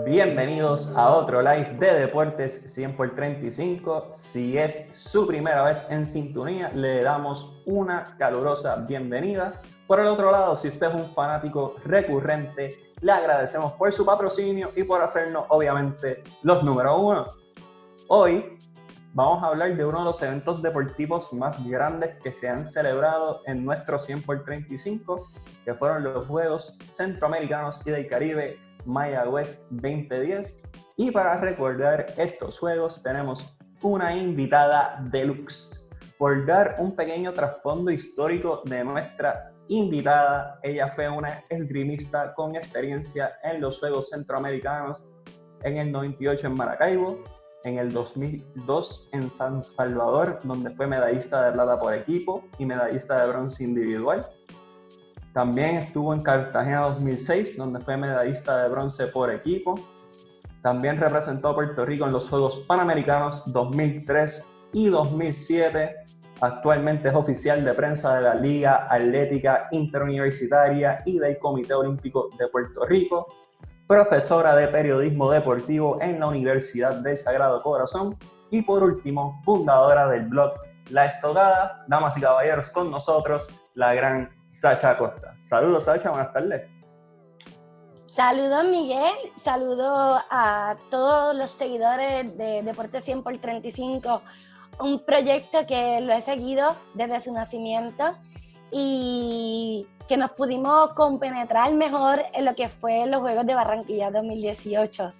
Bienvenidos a otro live de Deportes 100 por 35. Si es su primera vez en sintonía, le damos una calurosa bienvenida. Por el otro lado, si usted es un fanático recurrente, le agradecemos por su patrocinio y por hacernos, obviamente, los número uno. Hoy vamos a hablar de uno de los eventos deportivos más grandes que se han celebrado en nuestro 100 por 35, que fueron los Juegos Centroamericanos y del Caribe Mayagüez 2010. Y para recordar estos juegos tenemos una invitada deluxe. Por dar un pequeño trasfondo histórico de nuestra invitada, ella fue una esgrimista con experiencia en los Juegos Centroamericanos en el 98 en Maracaibo, en el 2002 en San Salvador, donde fue medallista de plata por equipo y medallista de bronce individual. También estuvo en Cartagena 2006, donde fue medallista de bronce por equipo. También representó a Puerto Rico en los Juegos Panamericanos 2003 y 2007. Actualmente es oficial de prensa de la Liga Atlética Interuniversitaria y del Comité Olímpico de Puerto Rico. Profesora de periodismo deportivo en la Universidad del Sagrado Corazón. Y por último, fundadora del blog La Estocada. Damas y caballeros, con nosotros la gran Sacha Acosta. Saludos, Sacha, buenas tardes. Saludos, Miguel. Saludos a todos los seguidores de Deportes 100 por 35, un proyecto que lo he seguido desde su nacimiento y que nos pudimos compenetrar mejor en lo que fue los Juegos de Barranquilla 2018. O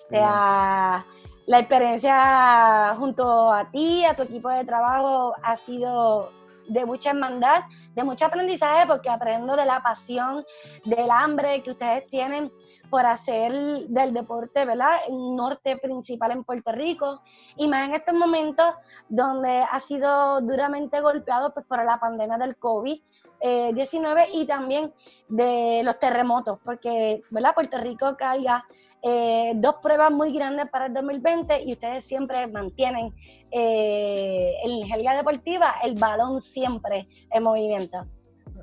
sea, la experiencia junto a ti, a tu equipo de trabajo, ha sido de mucha hermandad, de mucho aprendizaje, porque aprendo de la pasión, del hambre que ustedes tienen por hacer del deporte, ¿verdad?, un norte principal en Puerto Rico, y más en estos momentos donde ha sido duramente golpeado pues, por la pandemia del COVID-19 y también de los terremotos, porque, ¿verdad?, Puerto Rico carga dos pruebas muy grandes para el 2020 y ustedes siempre mantienen en la Liga Deportiva el balón siempre en movimiento.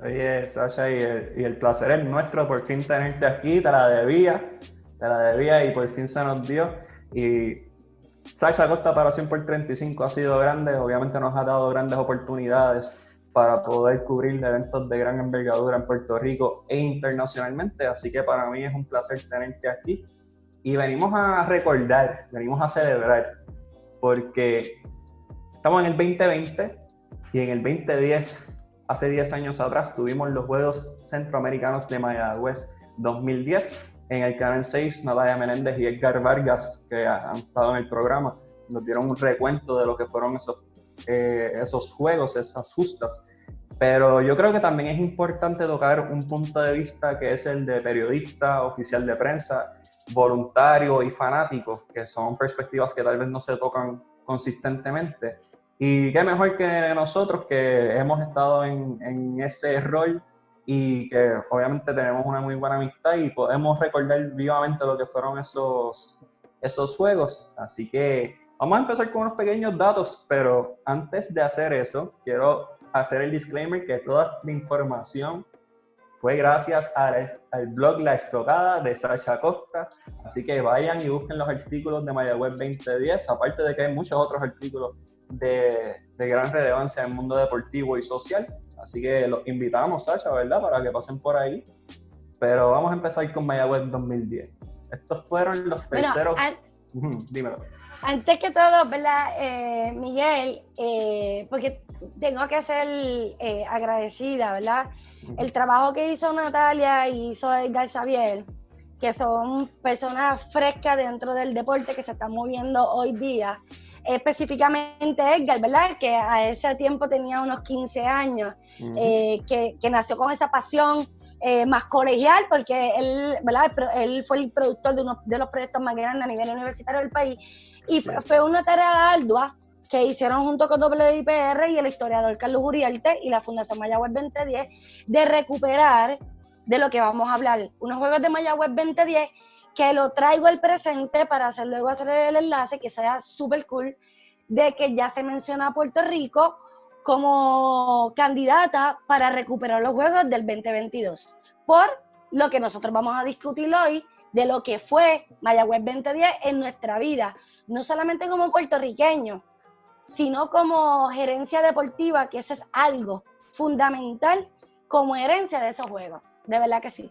Oye, Sacha, y el placer es nuestro por fin tenerte aquí. Te la debía y por fin se nos dio. Y Sacha Acosta para 100 por 35 ha sido grande, obviamente nos ha dado grandes oportunidades para poder cubrir eventos de gran envergadura en Puerto Rico e internacionalmente, así que para mí es un placer tenerte aquí. Y venimos a recordar, venimos a celebrar, porque estamos en el 2020 y en el 2010, hace 10 años atrás, tuvimos los Juegos Centroamericanos de Mayagüez 2010. En el Canal 6, Natalia Menéndez y Edgar Vargas, que han estado en el programa, nos dieron un recuento de lo que fueron esos juegos, esas justas. Pero yo creo que también es importante tocar un punto de vista que es el de periodista, oficial de prensa, voluntario y fanático, que son perspectivas que tal vez no se tocan consistentemente. Y qué mejor que nosotros que hemos estado en ese rol y que obviamente tenemos una muy buena amistad y podemos recordar vivamente lo que fueron esos juegos. Así que vamos a empezar con unos pequeños datos, pero antes de hacer eso, quiero hacer el disclaimer que toda la información fue gracias al blog La Estocada de Sacha Acosta, así que vayan y busquen los artículos de Mayagüez 2010, aparte de que hay muchos otros artículos de gran relevancia en el mundo deportivo y social, así que los invitamos, Sacha, ¿verdad?, para que pasen por ahí, pero vamos a empezar con Mayagüez 2010. Estos fueron los terceros... Dímelo. Antes que todo, ¿verdad, Miguel? Porque tengo que ser agradecida, ¿verdad? El trabajo que hizo Natalia y hizo Edgar Xavier, que son personas frescas dentro del deporte que se están moviendo hoy día. Específicamente Edgar, ¿verdad?, que a ese tiempo tenía unos 15 años, que nació con esa pasión más colegial, porque él, ¿verdad?, él fue el productor de uno de los proyectos más grandes a nivel universitario del país, y fue una tarea ardua que hicieron junto con WIPR y el historiador Carlos Uriarte y la Fundación Mayagüez 2010, de recuperar de lo que vamos a hablar, unos Juegos de Mayagüez 2010, que lo traigo al presente para luego hacer el enlace, que sea súper cool, de que ya se menciona a Puerto Rico como candidata para recuperar los Juegos del 2022, por lo que nosotros vamos a discutir hoy, de lo que fue Mayagüez 2010 en nuestra vida, no solamente como puertorriqueños, sino como gerencia deportiva, que eso es algo fundamental como herencia de esos Juegos, de verdad que sí.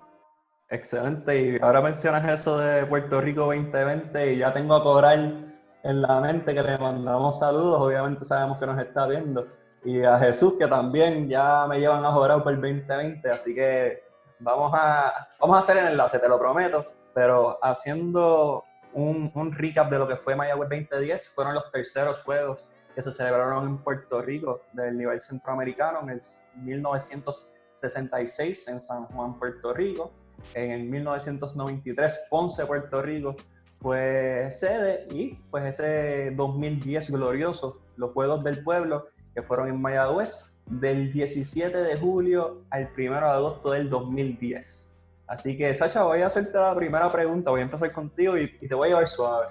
Excelente, y ahora mencionas eso de Puerto Rico 2020 y ya tengo a Coral en la mente que le mandamos saludos, obviamente sabemos que nos está viendo, y a Jesús que también ya me llevan a jugar por el 2020, así que vamos a hacer el enlace, te lo prometo, pero haciendo un recap de lo que fue Mayagüez 2010, fueron los terceros juegos que se celebraron en Puerto Rico del nivel centroamericano en el 1966 en San Juan, Puerto Rico. En el 1993, Ponce, Puerto Rico, fue sede, y pues ese 2010 glorioso, los Juegos del Pueblo, que fueron en Mayagüez, del 17 de julio al 1 de agosto del 2010. Así que, Sacha, voy a hacerte la primera pregunta, voy a empezar contigo y te voy a llevar suave.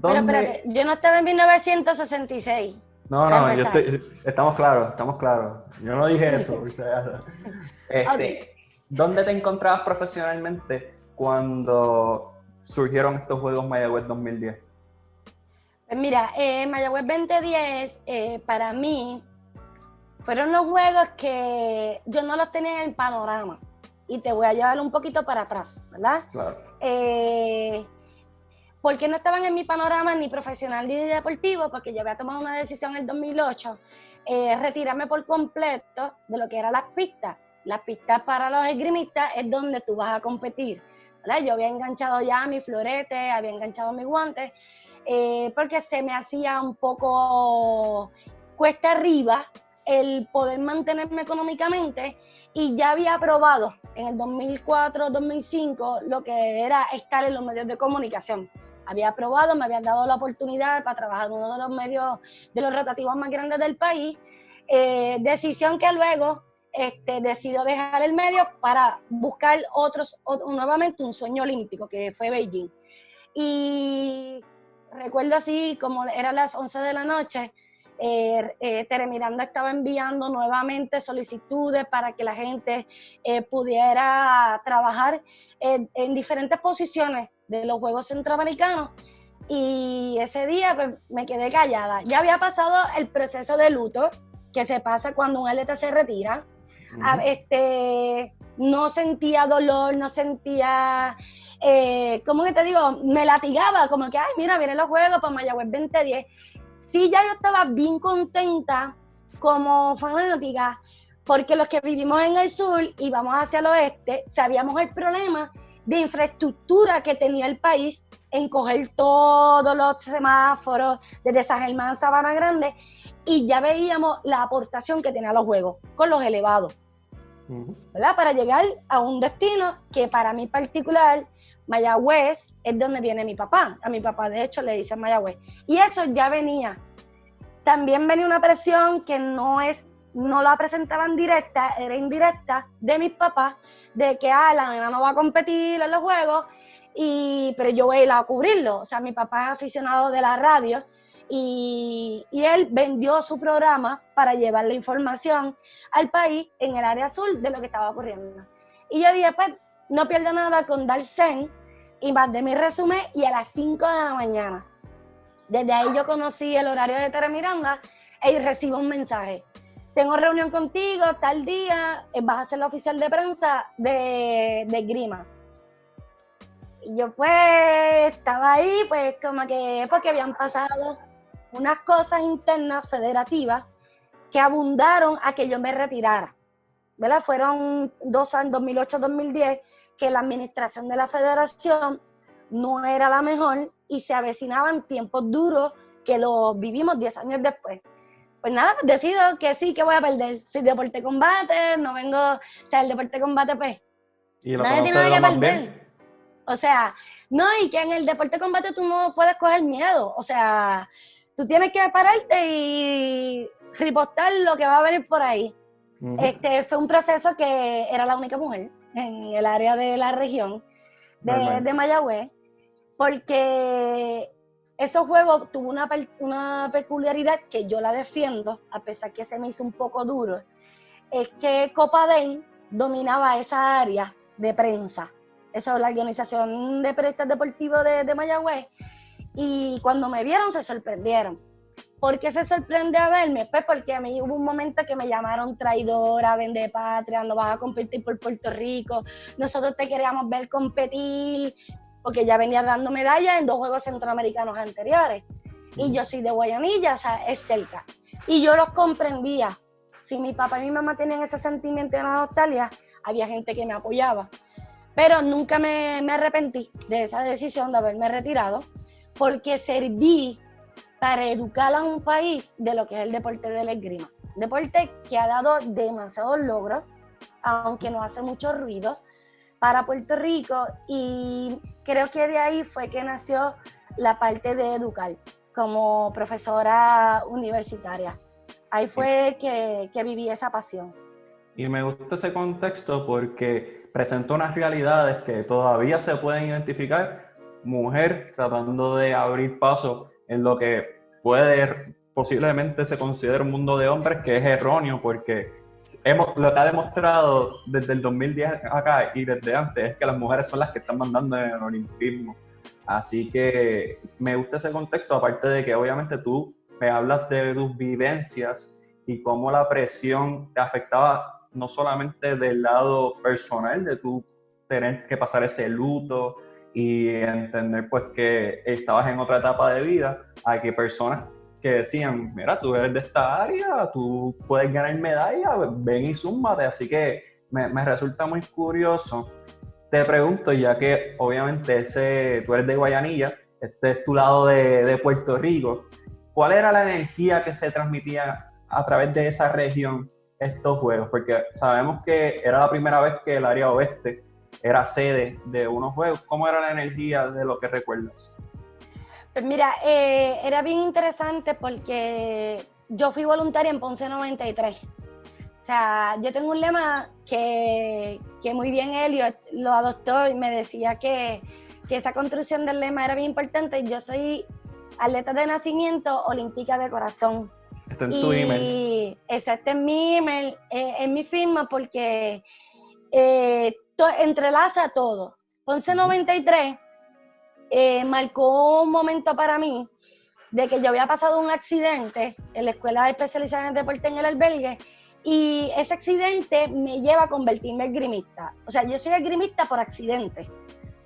Pero espérate, yo no estaba en 1966. No, estamos claros. Yo no dije eso. O sea, Okay. ¿Dónde te encontrabas profesionalmente cuando surgieron estos Juegos Mayagüez 2010? Pues mira, Mayagüez 2010 para mí fueron los juegos que yo no los tenía en el panorama. Y te voy a llevar un poquito para atrás, ¿verdad? Claro. Porque no estaban en mi panorama ni profesional ni deportivo, porque yo había tomado una decisión en el 2008, retirarme por completo de lo que eran las pistas. Las pistas para los esgrimistas es donde tú vas a competir, ¿verdad? Yo había enganchado ya mi florete, había enganchado mi guante, porque se me hacía un poco cuesta arriba el poder mantenerme económicamente, y ya había probado en el 2004-2005 lo que era estar en los medios de comunicación. Había probado, me habían dado la oportunidad para trabajar en uno de los medios de los rotativos más grandes del país, decisión que luego decidió dejar el medio para buscar nuevamente un sueño olímpico, que fue Beijing. Y recuerdo así, como eran las 11 de la noche, Tere Miranda estaba enviando nuevamente solicitudes para que la gente pudiera trabajar en diferentes posiciones de los Juegos Centroamericanos, y ese día pues, me quedé callada. Ya había pasado el proceso de luto que se pasa cuando un atleta se retira. No sentía dolor, no sentía, ¿cómo que te digo? Me latigaba, como que, ay, mira, vienen los Juegos para Mayagüez 2010. Sí, ya yo estaba bien contenta como fanática, porque los que vivimos en el sur y vamos hacia el oeste, sabíamos el problema de infraestructura que tenía el país en coger todos los semáforos desde San Germán, Sabana Grande, y ya veíamos la aportación que tenían los Juegos con los elevados, ¿verdad? Para llegar a un destino que para mí particular, Mayagüez, es donde viene mi papá. A mi papá, de hecho, le dicen Mayagüez. Y eso ya venía. También venía una presión que no la presentaban directa, era indirecta, de mis papás, de que la nena no va a competir en los Juegos, pero yo voy a ir a cubrirlo. O sea, mi papá es aficionado de la radio, y él vendió su programa para llevar la información al país en el área azul de lo que estaba ocurriendo. Y yo dije, pues, no pierdo nada con dar send, y mandé mi resumen, y a las 5 de la mañana. Desde ahí yo conocí el horario de Tere Miranda y recibo un mensaje. Tengo reunión contigo tal día, vas a ser la oficial de prensa de esgrima. Y yo pues estaba ahí, pues como que porque habían pasado unas cosas internas federativas que abundaron a que yo me retirara, ¿verdad? Fueron 2 años, 2008-2010, que la administración de la federación no era la mejor y se avecinaban tiempos duros que los vivimos 10 años después. Pues nada, pues decido que sí, que voy a perder. Soy deporte combate, no vengo, o sea, el deporte combate pues, y lo nadie tiene conoce nada lo que más perder. bien. O sea, no, y que en el deporte combate tú no puedes coger miedo. O sea, tú tienes que pararte y ripostar lo que va a venir por ahí. Fue un proceso que era la única mujer en el área de la región de Mayagüez, porque esos juegos tuvo una peculiaridad que yo la defiendo, a pesar que se me hizo un poco duro, es que Copaden dominaba esa área de prensa. Eso es la organización de periodistas deportivos de Mayagüez. Y cuando me vieron se sorprendieron. ¿Por qué se sorprende a verme? Pues porque a mí hubo un momento que me llamaron traidora, vendepatria, no vas a competir por Puerto Rico, nosotros te queríamos ver competir, porque ya venía dando medallas en 2 Juegos Centroamericanos anteriores. Y yo soy de Guayanilla, o sea, es cerca. Y yo los comprendía. Si mi papá y mi mamá tenían ese sentimiento de la nostalgia, había gente que me apoyaba. Pero nunca me arrepentí de esa decisión de haberme retirado, porque serví para educar a un país de lo que es el deporte de la esgrima. Deporte que ha dado demasiados logros, aunque no hace mucho ruido, para Puerto Rico, y creo que de ahí fue que nació la parte de educar como profesora universitaria. Ahí fue que viví esa pasión. Y me gusta ese contexto porque presenta unas realidades que todavía se pueden identificar, mujer tratando de abrir paso en lo que posiblemente se considera un mundo de hombres, que es erróneo, porque lo que ha demostrado desde el 2010 acá y desde antes es que las mujeres son las que están mandando en el olimpismo. Así que me gusta ese contexto, aparte de que obviamente tú me hablas de tus vivencias y cómo la presión te afectaba no solamente del lado personal, de tú tener que pasar ese luto y entender pues que estabas en otra etapa de vida, a que personas que decían, mira, tú eres de esta área, tú puedes ganar medalla, ven y zúmbate. Así que me resulta muy curioso. Te pregunto, ya que obviamente tú eres de Guayanilla, este es tu lado de Puerto Rico, ¿cuál era la energía que se transmitía a través de esa región estos juegos? Porque sabemos que era la primera vez que el área oeste era sede de unos juegos. ¿Cómo era la energía de lo que recuerdas? Pues mira, era bien interesante porque yo fui voluntaria en Ponce 93. O sea, yo tengo un lema que muy bien Elliot lo adoptó y me decía que esa construcción del lema era bien importante. Yo soy atleta de nacimiento, olímpica de corazón. Está en tu email. Exacto, en mi email, en mi firma, porque entrelaza todo. Ponce 93 marcó un momento para mí de que yo había pasado un accidente en la escuela especializada en deporte en el albergue, y ese accidente me lleva a convertirme en esgrimista. O sea, yo soy esgrimista por accidente,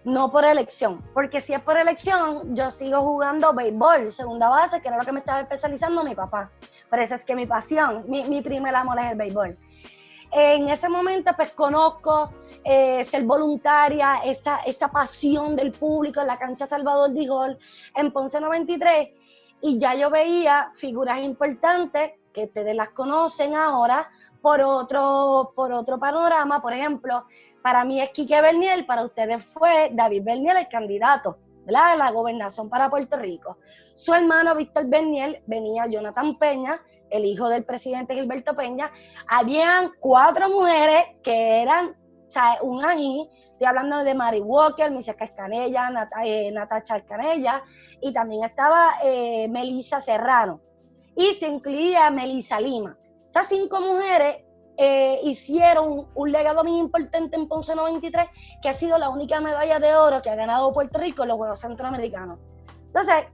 no por elección, porque si es por elección, yo sigo jugando béisbol, segunda base, que era lo que me estaba especializando mi papá. Por eso es que mi pasión, mi primer amor es el béisbol. En ese momento pues conozco ser voluntaria, esa pasión del público en la cancha Salvador Dijol en Ponce 93, y ya yo veía figuras importantes que ustedes las conocen ahora por otro panorama. Por ejemplo, para mí es Quique Bernier, para ustedes fue David Bernier, el candidato, ¿verdad?, de la gobernación para Puerto Rico. Su hermano Víctor Bernier, venía Jonathan Peña, el hijo del presidente Gilberto Peña. Habían 4 mujeres que eran, o sea, un ají. Estoy hablando de Mary Walker, Miseca Escanella, Natacha Escanella, y también estaba Melissa Serrano, y se incluía Melissa Lima. Esas 5 mujeres hicieron un legado muy importante en Ponce 93, que ha sido la única medalla de oro que ha ganado Puerto Rico en los Juegos Centroamericanos. Entonces,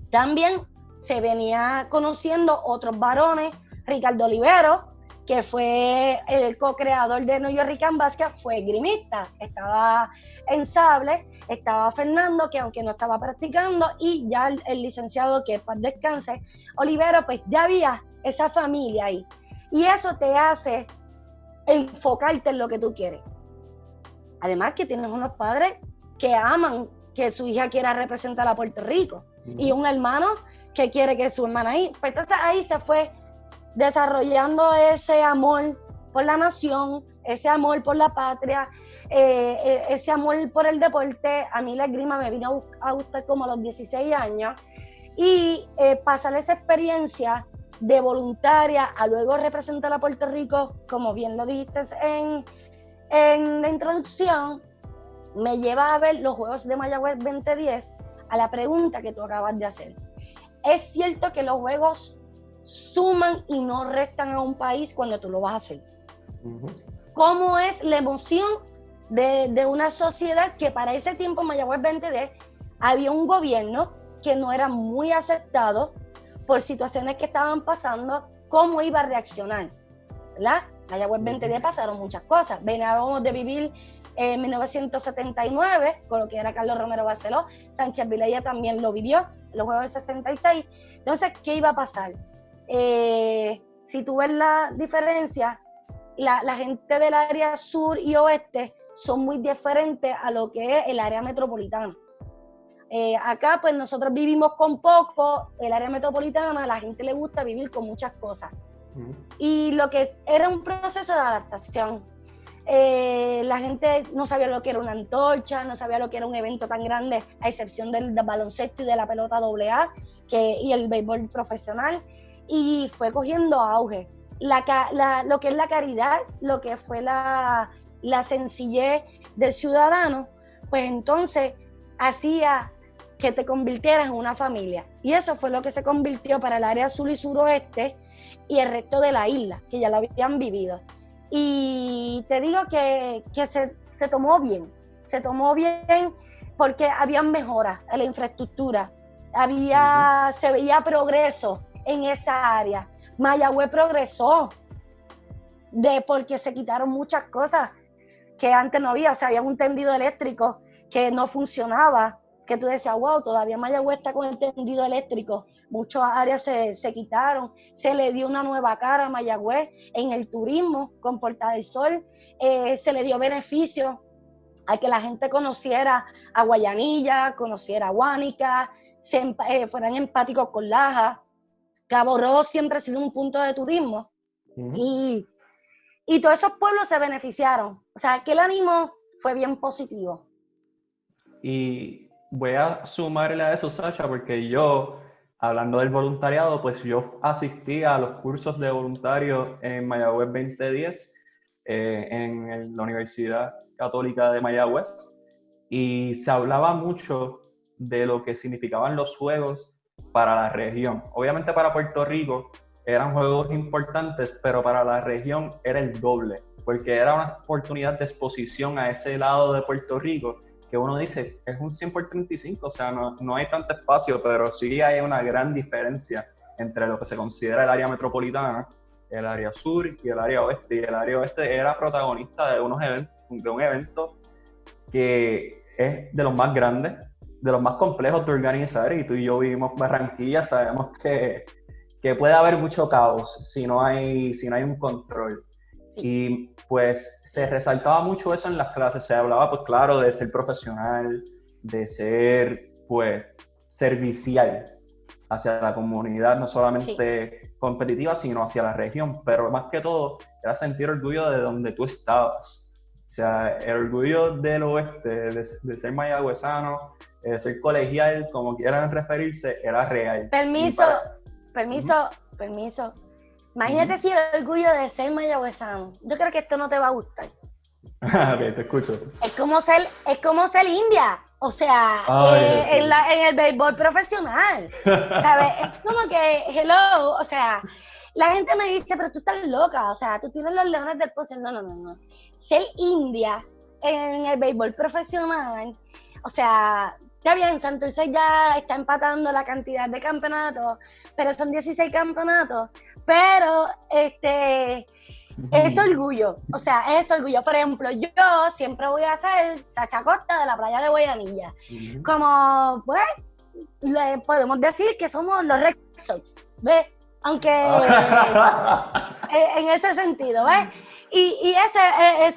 también se venía conociendo otros varones. Ricardo Olivero, que fue el co-creador de New York Rican Basket, fue esgrimista, estaba en sable. Estaba Fernando, que aunque no estaba practicando, y ya el licenciado, que para descanse, Olivero, pues ya había esa familia ahí. Y eso te hace enfocarte en lo que tú quieres. Además que tienes unos padres que aman que su hija quiera representar a Puerto Rico, y un hermano que quiere que su hermana ahí. Pues entonces ahí se fue desarrollando ese amor por la nación, ese amor por la patria, ese amor por el deporte. A mí la esgrima me vino a gustar como a los 16 años, y pasar esa experiencia de voluntaria a luego representar a Puerto Rico, como bien lo dijiste en la introducción, me lleva a ver los Juegos de Mayagüez 2010, a la pregunta que tú acabas de hacer. Es cierto que los juegos suman y no restan a un país cuando tú lo vas a hacer. ¿Cómo es la emoción de una sociedad que para ese tiempo, Mayagüez 2010, había un gobierno que no era muy aceptado por situaciones que estaban pasando, cómo iba a reaccionar, ¿verdad? Mayagüez 2010 pasaron muchas cosas. Veníamos de vivir en 1979, con lo que era Carlos Romero Barceló. Sánchez Vilella también lo vivió, en los Juegos del 66. Entonces, ¿qué iba a pasar? Si tú ves la diferencia, la gente del área sur y oeste son muy diferentes a lo que es el área metropolitana. Acá pues nosotros vivimos con poco, el área metropolitana a la gente le gusta vivir con muchas cosas. Y lo que era un proceso de adaptación. La gente no sabía lo que era una antorcha, no sabía lo que era un evento tan grande, a excepción del baloncesto y de la pelota AA y el béisbol profesional, y fue cogiendo auge. Lo que es la caridad, lo que fue la sencillez del ciudadano, pues entonces hacía que te convirtieras en una familia. Y eso fue lo que se convirtió para el área sur y suroeste y el resto de la isla, que ya lo habían vivido. Y te digo que se tomó bien porque había mejoras en la infraestructura, se veía progreso en esa área. Mayagüez progresó porque se quitaron muchas cosas que antes no había. O sea, había un tendido eléctrico que no funcionaba, que tú decías, wow, todavía Mayagüez está con el tendido eléctrico. Muchas áreas se quitaron, se le dio una nueva cara a Mayagüez en el turismo con Puerta del Sol, se le dio beneficio a que la gente conociera a Guayanilla, conociera a Guánica, fueran empáticos con Laja. Cabo Rojo siempre ha sido un punto de turismo y todos esos pueblos se beneficiaron. O sea, que el ánimo fue bien positivo. Y voy a sumarle a eso, Sacha, porque yo, hablando del voluntariado, pues yo asistí a los cursos de voluntarios en Mayagüez 2010, en la Universidad Católica de Mayagüez, y se hablaba mucho de lo que significaban los juegos para la región. Obviamente para Puerto Rico eran juegos importantes, pero para la región era el doble, porque era una oportunidad de exposición a ese lado de Puerto Rico, que uno dice, es un 100x35, o sea, no hay tanto espacio, pero sí hay una gran diferencia entre lo que se considera el área metropolitana, el área sur y el área oeste. Y el área oeste era protagonista de un evento que es de los más grandes, de los más complejos de organizar, y tú y yo vivimos Barranquilla, sabemos que puede haber mucho caos si no hay un control. Y pues se resaltaba mucho eso en las clases, se hablaba pues claro de ser profesional, de ser pues servicial hacia la comunidad, no solamente competitiva, sino hacia la región, pero más que todo era sentir orgullo de donde tú estabas. O sea, el orgullo del oeste, de ser mayagüezano, de ser colegial, como quieran referirse, era real. Permiso. Imagínate si el orgullo de ser mayagüezano. Yo creo que esto no te va a gustar. Ok, te escucho. Es como ser india. O sea, en el béisbol profesional. ¿Sabes? Es como que, hello, o sea, la gente me dice, pero tú estás loca, o sea, tú tienes los Leones del Ponce. No. Ser india en el béisbol profesional, o sea, está bien, Santurce ya está empatando la cantidad de campeonatos, pero son 16 campeonatos, pero es orgullo, o sea, es orgullo. Por ejemplo, yo siempre voy a ser Sacha Costa de la playa de Guayanilla, como, pues, podemos decir que somos los Red Sox, ¿ves? Aunque en ese sentido, ¿ves? Y eso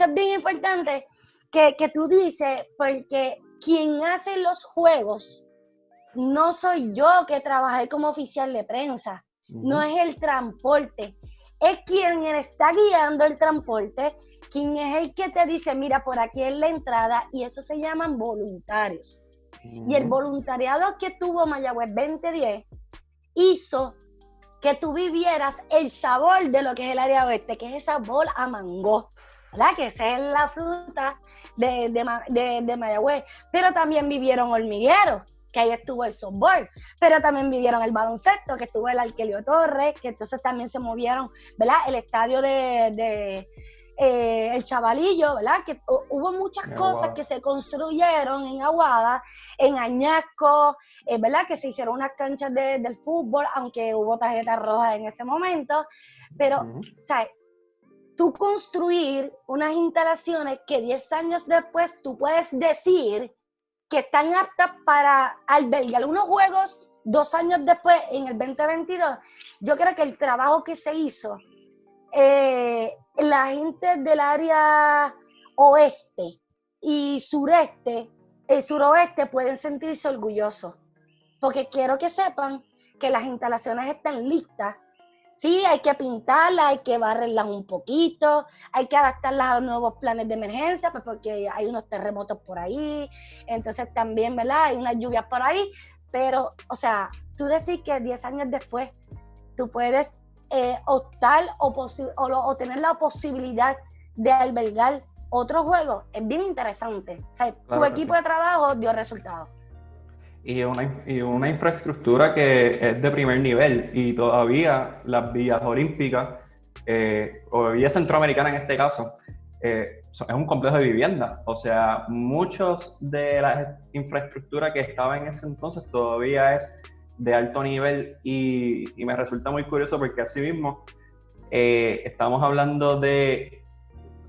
es bien importante que tú dices, porque quien hace los juegos no soy yo que trabajé como oficial de prensa, no es el transporte, es quien está guiando el transporte, quien es el que te dice, mira, por aquí es la entrada, y eso se llaman voluntarios. Y el voluntariado que tuvo Mayagüez 2010 hizo que tú vivieras el sabor de lo que es el área oeste, que es ese sabor a mango, ¿verdad? Que esa es la fruta de Mayagüez. Pero también vivieron hormigueros, que ahí estuvo el softball, pero también vivieron el baloncesto, que estuvo el Arkelio Torres, que entonces también se movieron, ¿verdad? El estadio de el Chavalillo, ¿verdad? Que hubo muchas cosas que se construyeron en Aguada, en Añasco, ¿verdad? Que se hicieron unas canchas del fútbol, aunque hubo tarjetas rojas en ese momento, pero, ¿sabes? Tú construir unas instalaciones que 10 años después tú puedes decir que están aptas para albergar unos juegos 2 años después, en el 2022, yo creo que el trabajo que se hizo, la gente del área oeste y sureste, suroeste pueden sentirse orgullosos, porque quiero que sepan que las instalaciones están listas. Sí, hay que pintarlas, hay que barrerlas un poquito, hay que adaptarlas a los nuevos planes de emergencia, pues porque hay unos terremotos por ahí, entonces también, ¿verdad? Hay unas lluvias por ahí, pero, o sea, tú decís que 10 años después tú puedes optar o tener la posibilidad de albergar otros juegos, es bien interesante. O sea, claro, tu equipo de trabajo dio resultados. Y una infraestructura que es de primer nivel, y todavía las vías olímpicas, o vía centroamericana en este caso, es un complejo de vivienda. O sea, muchos de la infraestructura que estaba en ese entonces todavía es de alto nivel, y me resulta muy curioso porque así mismo estamos hablando de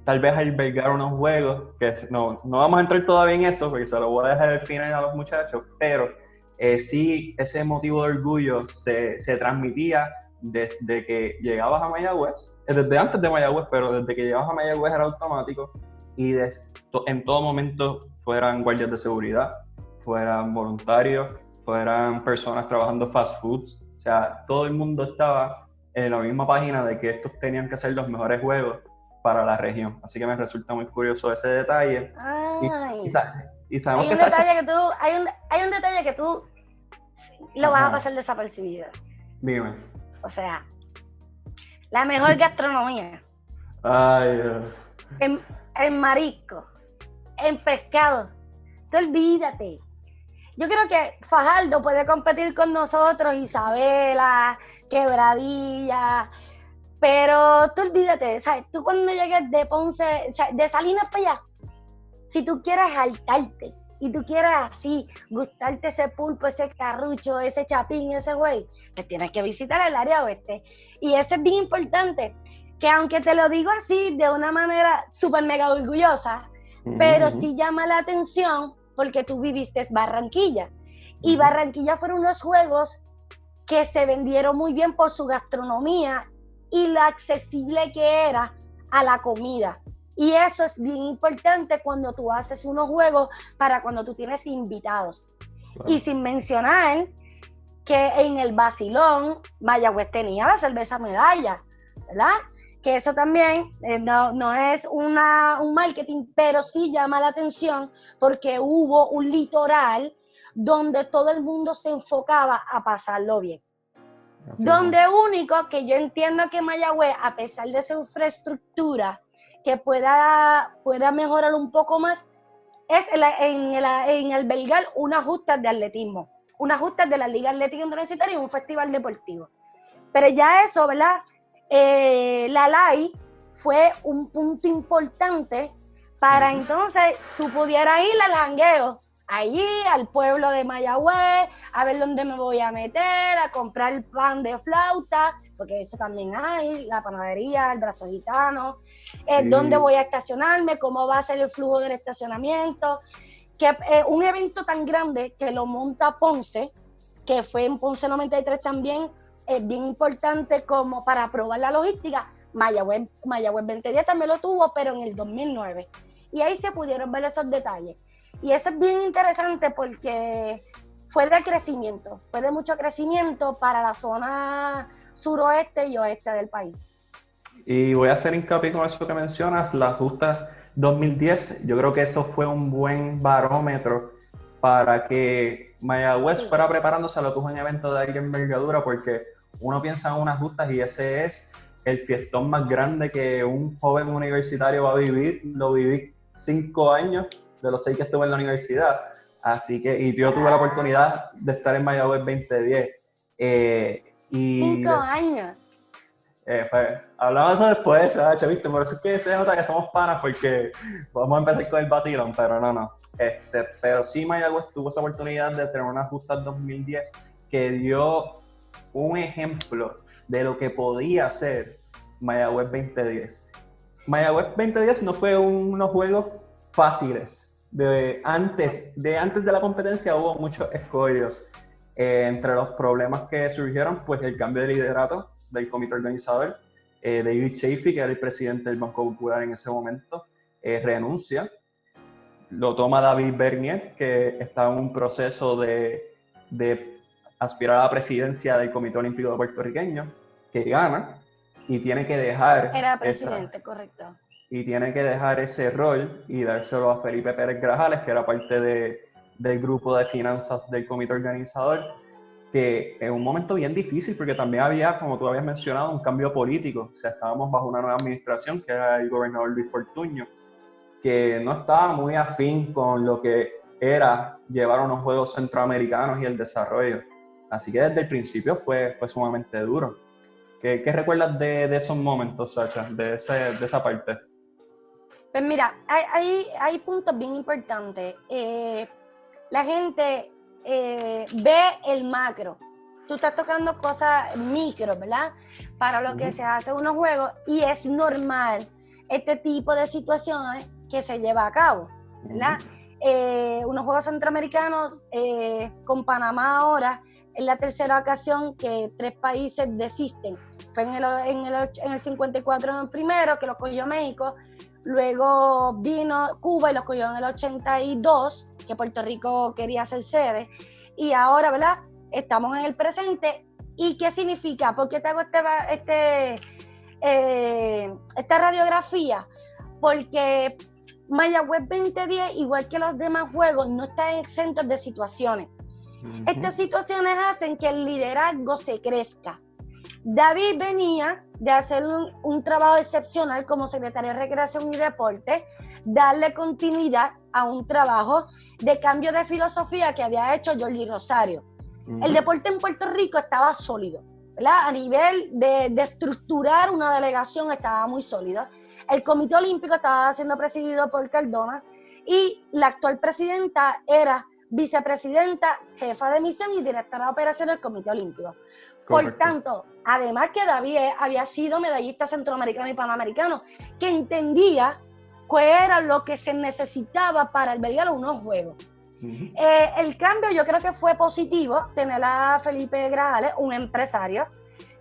tal vez albergar unos juegos, que no vamos a entrar todavía en eso porque se lo voy a dejar al final a los muchachos, pero sí, ese motivo de orgullo se transmitía desde que llegabas a Mayagüez, desde antes de Mayagüez, pero desde que llegabas a Mayagüez era automático, y en todo momento fueran guardias de seguridad, fueran voluntarios, fueran personas trabajando fast foods, o sea, todo el mundo estaba en la misma página de que estos tenían que ser los mejores juegos para la región. Así que me resulta muy curioso ese detalle. Y sabemos que hay un detalle que tú lo vas a pasar desapercibido. Dime. O sea, la mejor gastronomía. Ay, en marisco, en pescado. Tú olvídate. Yo creo que Fajardo puede competir con nosotros, Isabela, Quebradilla, pero tú olvídate, ¿sabes? Tú cuando llegues de Ponce, de Salinas para allá, si tú quieres saltarte y tú quieres así gustarte ese pulpo, ese carrucho, ese chapín, ese güey, pues tienes que visitar el área oeste. Y eso es bien importante, que aunque te lo digo así de una manera súper mega orgullosa, pero sí llama la atención porque tú viviste Barranquilla. Y Barranquilla fueron unos juegos que se vendieron muy bien por su gastronomía y lo accesible que era a la comida. Y eso es bien importante cuando tú haces unos juegos para cuando tú tienes invitados. Claro. Y sin mencionar que en el Basilón, Mayagüez tenía la cerveza Medalla, ¿verdad? Que eso también no es un marketing, pero sí llama la atención porque hubo un litoral donde todo el mundo se enfocaba a pasarlo bien. Así donde es único que yo entiendo que Mayagüez, a pesar de esa infraestructura que pueda mejorar un poco más, es en albergar unas justas de atletismo, unas justas de la Liga Atlética Universitaria y un festival deportivo. Pero ya eso, ¿verdad? La LAI fue un punto importante para entonces tú pudieras ir al jangueo, allí al pueblo de Mayagüez, a ver dónde me voy a meter, a comprar pan de flauta, porque eso también hay, la panadería, el brazo gitano, dónde voy a estacionarme, cómo va a ser el flujo del estacionamiento, que un evento tan grande que lo monta Ponce, que fue en Ponce 93 también, es bien importante como para probar la logística. Mayagüez 2010 también lo tuvo, pero en el 2009. Y ahí se pudieron ver esos detalles. Y eso es bien interesante porque fue de crecimiento, fue de mucho crecimiento para la zona suroeste y oeste del país. Y voy a hacer hincapié con eso que mencionas, la justa 2010, yo creo que eso fue un buen barómetro para que Mayagüez fuera preparándose a lo que es un evento de alta envergadura, porque uno piensa en unas justas y ese es el fiestón más grande que un joven universitario va a vivir. Lo viví 5 años de los 6 que estuve en la universidad. Así que, y yo tuve la oportunidad de estar en Mayagüez 2010. Y 5 años. Hablamos de eso después, ¿sabes? ¿Viste? Por eso es que se nota que somos panas, porque vamos a empezar con el vacilón, pero no. Pero sí, Mayagüez tuvo esa oportunidad de tener una justa 2010 que dio un ejemplo de lo que podía ser Mayagüez 2010. Mayagüez 2010 no fue unos juegos fáciles. Antes de la competencia hubo muchos escollos. Entre los problemas que surgieron, pues el cambio de liderato del comité organizador. David Chafee, que era el presidente del Banco Popular en ese momento, renuncia. Lo toma David Bernier, que está en un proceso de aspirar a la presidencia del Comité Olímpico Puertorriqueño, que gana y tiene que dejar... Era presidente, correcto. Y tiene que dejar ese rol y dárselo a Felipe Pérez Grajales, que era parte del grupo de finanzas del comité organizador, que en un momento bien difícil, porque también había, como tú habías mencionado, un cambio político. O sea, estábamos bajo una nueva administración, que era el gobernador Luis Fortuño, que no estaba muy afín con lo que era llevar unos Juegos Centroamericanos y el desarrollo. Así que desde el principio fue sumamente duro. ¿Qué recuerdas de esos momentos, Sacha, de esa parte? Pues mira, hay puntos bien importantes. La gente ve el macro. Tú estás tocando cosas micro, ¿verdad? Para lo que se hace unos juegos, y es normal este tipo de situaciones que se lleva a cabo, ¿verdad? Unos Juegos Centroamericanos con Panamá ahora es la tercera ocasión que 3 países desisten. Fue en el 54 en el primero, que lo cogió México. Luego vino Cuba y los cogió en el 82, que Puerto Rico quería ser sede. Y ahora, ¿verdad? Estamos en el presente. ¿Y qué significa? ¿Por qué te hago esta radiografía? Porque Mayagüez 2010, igual que los demás juegos, no están exentos de situaciones. Estas situaciones hacen que el liderazgo se crezca. David venía de hacer un trabajo excepcional como secretario de Recreación y Deporte, darle continuidad a un trabajo de cambio de filosofía que había hecho Jordi Rosario. El deporte en Puerto Rico estaba sólido, ¿verdad? A nivel de estructurar una delegación estaba muy sólido. El Comité Olímpico estaba siendo presidido por Cardona y la actual presidenta era vicepresidenta, jefa de misión y directora de operaciones del Comité Olímpico. Correcto. Por tanto, además que David había sido medallista centroamericano y panamericano, que entendía qué era lo que se necesitaba para albergar unos juegos. El cambio yo creo que fue positivo, tener a Felipe Grajales, un empresario,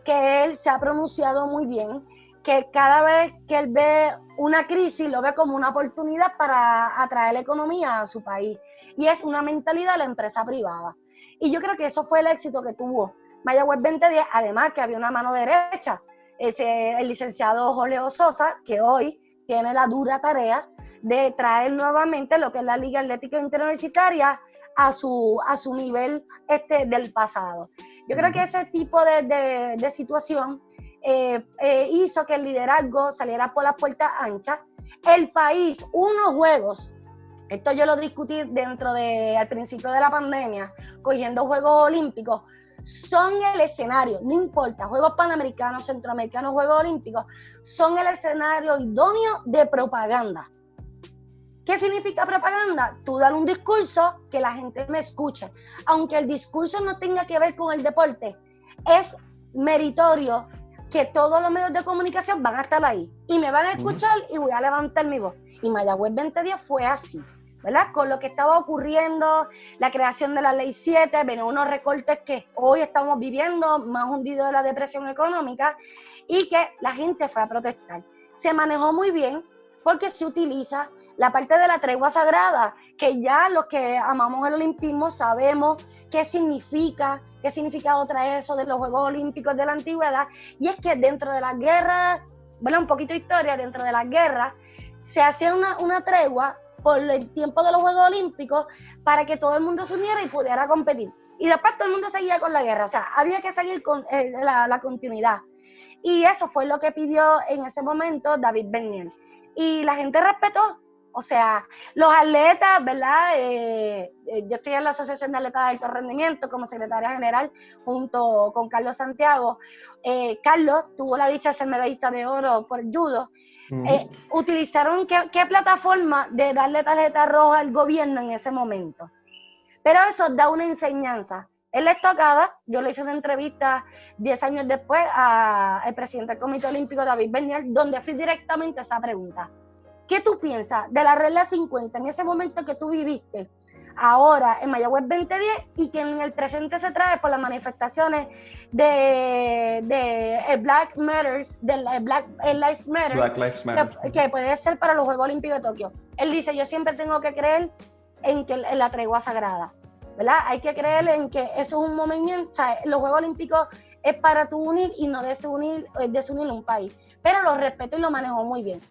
que él se ha pronunciado muy bien, que cada vez que él ve una crisis lo ve como una oportunidad para atraer la economía a su país. Y es una mentalidad de la empresa privada. Y yo creo que eso fue el éxito que tuvo Mayagüez 2010, además que había una mano derecha, el licenciado Jorge Sosa, que hoy tiene la dura tarea de traer nuevamente lo que es la Liga Atlética Interuniversitaria a su nivel del pasado. Yo creo que ese tipo de situación hizo que el liderazgo saliera por las puertas anchas. El país, unos juegos, esto yo lo discutí al principio de la pandemia, cogiendo Juegos Olímpicos, son el escenario, no importa, Juegos Panamericanos, Centroamericanos, Juegos Olímpicos, son el escenario idóneo de propaganda. ¿Qué significa propaganda? Tú dar un discurso que la gente me escuche. Aunque el discurso no tenga que ver con el deporte, es meritorio que todos los medios de comunicación van a estar ahí y me van a escuchar y voy a levantar mi voz. Y Mayagüez 2010 fue así, ¿verdad? Con lo que estaba ocurriendo, la creación de la Ley 7, ven unos recortes que hoy estamos viviendo, más hundidos de la depresión económica, y que la gente fue a protestar. Se manejó muy bien porque se utiliza la parte de la tregua sagrada, que ya los que amamos el olimpismo sabemos qué significado trae eso de los Juegos Olímpicos de la antigüedad, y es que dentro de las guerras, bueno, un poquito de historia, dentro de las guerras, se hacía una tregua por el tiempo de los Juegos Olímpicos para que todo el mundo se uniera y pudiera competir. Y después todo el mundo seguía con la guerra, o sea, había que seguir con la continuidad. Y eso fue lo que pidió en ese momento David Bernier. Y la gente respetó, O sea, los atletas, ¿verdad? Yo estoy en la Asociación de Atletas de Alto Rendimiento como secretaria general junto con Carlos Santiago. Carlos tuvo la dicha de ser medallista de oro por judo. Utilizaron qué plataforma de darle tarjeta roja al gobierno en ese momento. Pero eso da una enseñanza. En la estocada, yo le hice una entrevista 10 años después al presidente del Comité Olímpico, David Bernier, donde fui directamente a esa pregunta. ¿Qué tú piensas de la regla 50 en ese momento que tú viviste ahora en Mayagüez 2010 y que en el presente se trae por las manifestaciones de Black Matters, Black Lives Matter, que puede ser para los Juegos Olímpicos de Tokio? Él dice, yo siempre tengo que creer en la tregua sagrada, ¿verdad? Hay que creer en que eso es un movimiento, o sea, los Juegos Olímpicos es para tú unir y no desunir un país, pero lo respeto y lo manejo muy bien.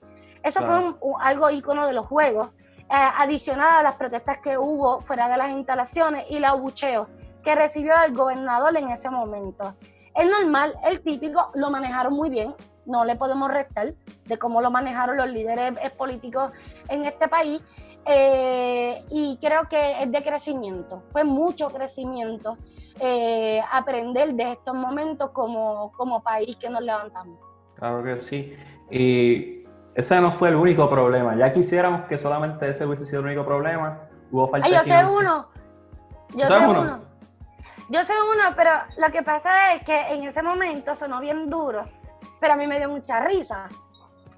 Eso claro. Fue algo ícono de los Juegos, adicional a las protestas que hubo fuera de las instalaciones y los abucheos que recibió el gobernador en ese momento. El normal, el típico, lo manejaron muy bien, no le podemos restar de cómo lo manejaron los líderes políticos en este país, y creo que es de crecimiento, fue mucho crecimiento aprender de estos momentos como país que nos levantamos. Claro que sí, y ese no fue el único problema. Ya quisiéramos que solamente ese hubiese sido el único problema. Hubo falta de financiación. Yo sé uno, pero lo que pasa es que en ese momento sonó bien duro, pero a mí me dio mucha risa.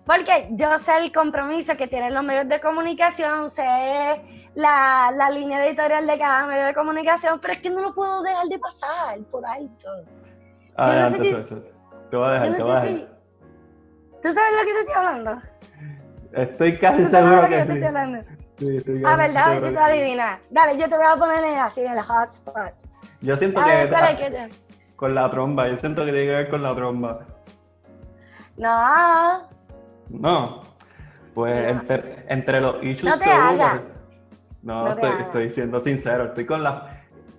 Porque yo sé el compromiso que tienen los medios de comunicación, sé la línea editorial de cada medio de comunicación, pero es que no lo puedo dejar de pasar por alto. Te voy a dejar. ¿Tú sabes lo que te estoy hablando? Estoy casi seguro que sí. Sí, ¿Verdad? A ver si tú adivinas. Dale, yo te voy a poner así en el hotspot. Yo siento que con la tromba, yo siento que tiene que ver con la tromba. No. Pues no. Entre los issues que hubo. Estoy siendo sincero, estoy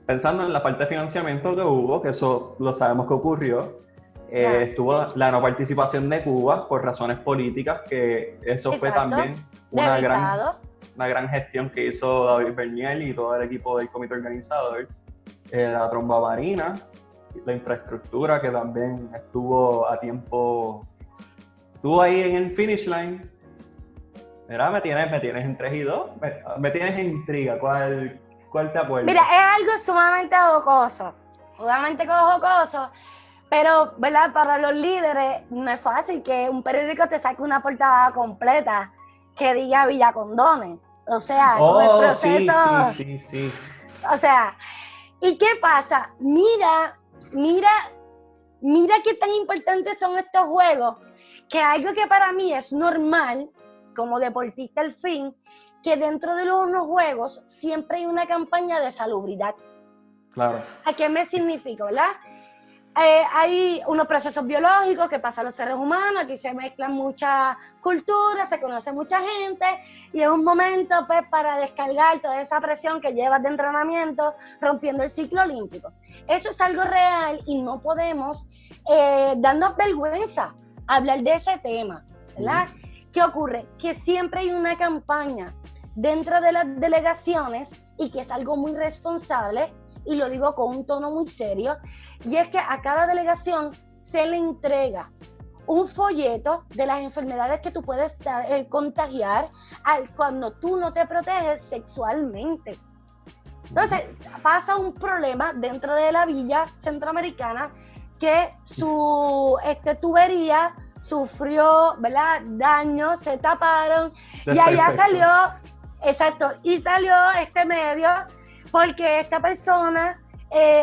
pensando en la falta de financiamiento que hubo, que eso lo sabemos que ocurrió. Estuvo la no participación de Cuba por razones políticas, que eso Exacto. Fue también una gran gestión que hizo David Bernier y todo el equipo del comité organizador. La tromba marina, la infraestructura que también estuvo a tiempo, estuvo ahí en el finish line. Mira, me tienes en 3 y 2, me tienes en intriga, ¿cuál te acuerdas? Mira, es algo sumamente jocoso, pero, ¿verdad? Para los líderes no es fácil que un periódico te saque una portada completa que diga Villa Condones. O sea, con el proceso... Sí. O sea, ¿y qué pasa? Mira qué tan importantes son estos juegos, que algo que para mí es normal, como deportista al fin, que dentro de los juegos siempre hay una campaña de salubridad. Claro. ¿A qué me significa, verdad? Hay unos procesos biológicos que pasan los seres humanos, aquí se mezclan muchas culturas, se conoce mucha gente y es un momento pues para descargar toda esa presión que llevas de entrenamiento rompiendo el ciclo olímpico. Eso es algo real y no podemos darnos vergüenza hablar de ese tema, ¿verdad? ¿Qué ocurre? Que siempre hay una campaña dentro de las delegaciones y que es algo muy responsable, y lo digo con un tono muy serio, y es que a cada delegación se le entrega un folleto de las enfermedades que tú puedes contagiar cuando tú no te proteges sexualmente. Entonces, pasa un problema dentro de la villa centroamericana que su tubería sufrió, ¿verdad?, daños, se taparon, y allá salió, y salió este medio porque esta persona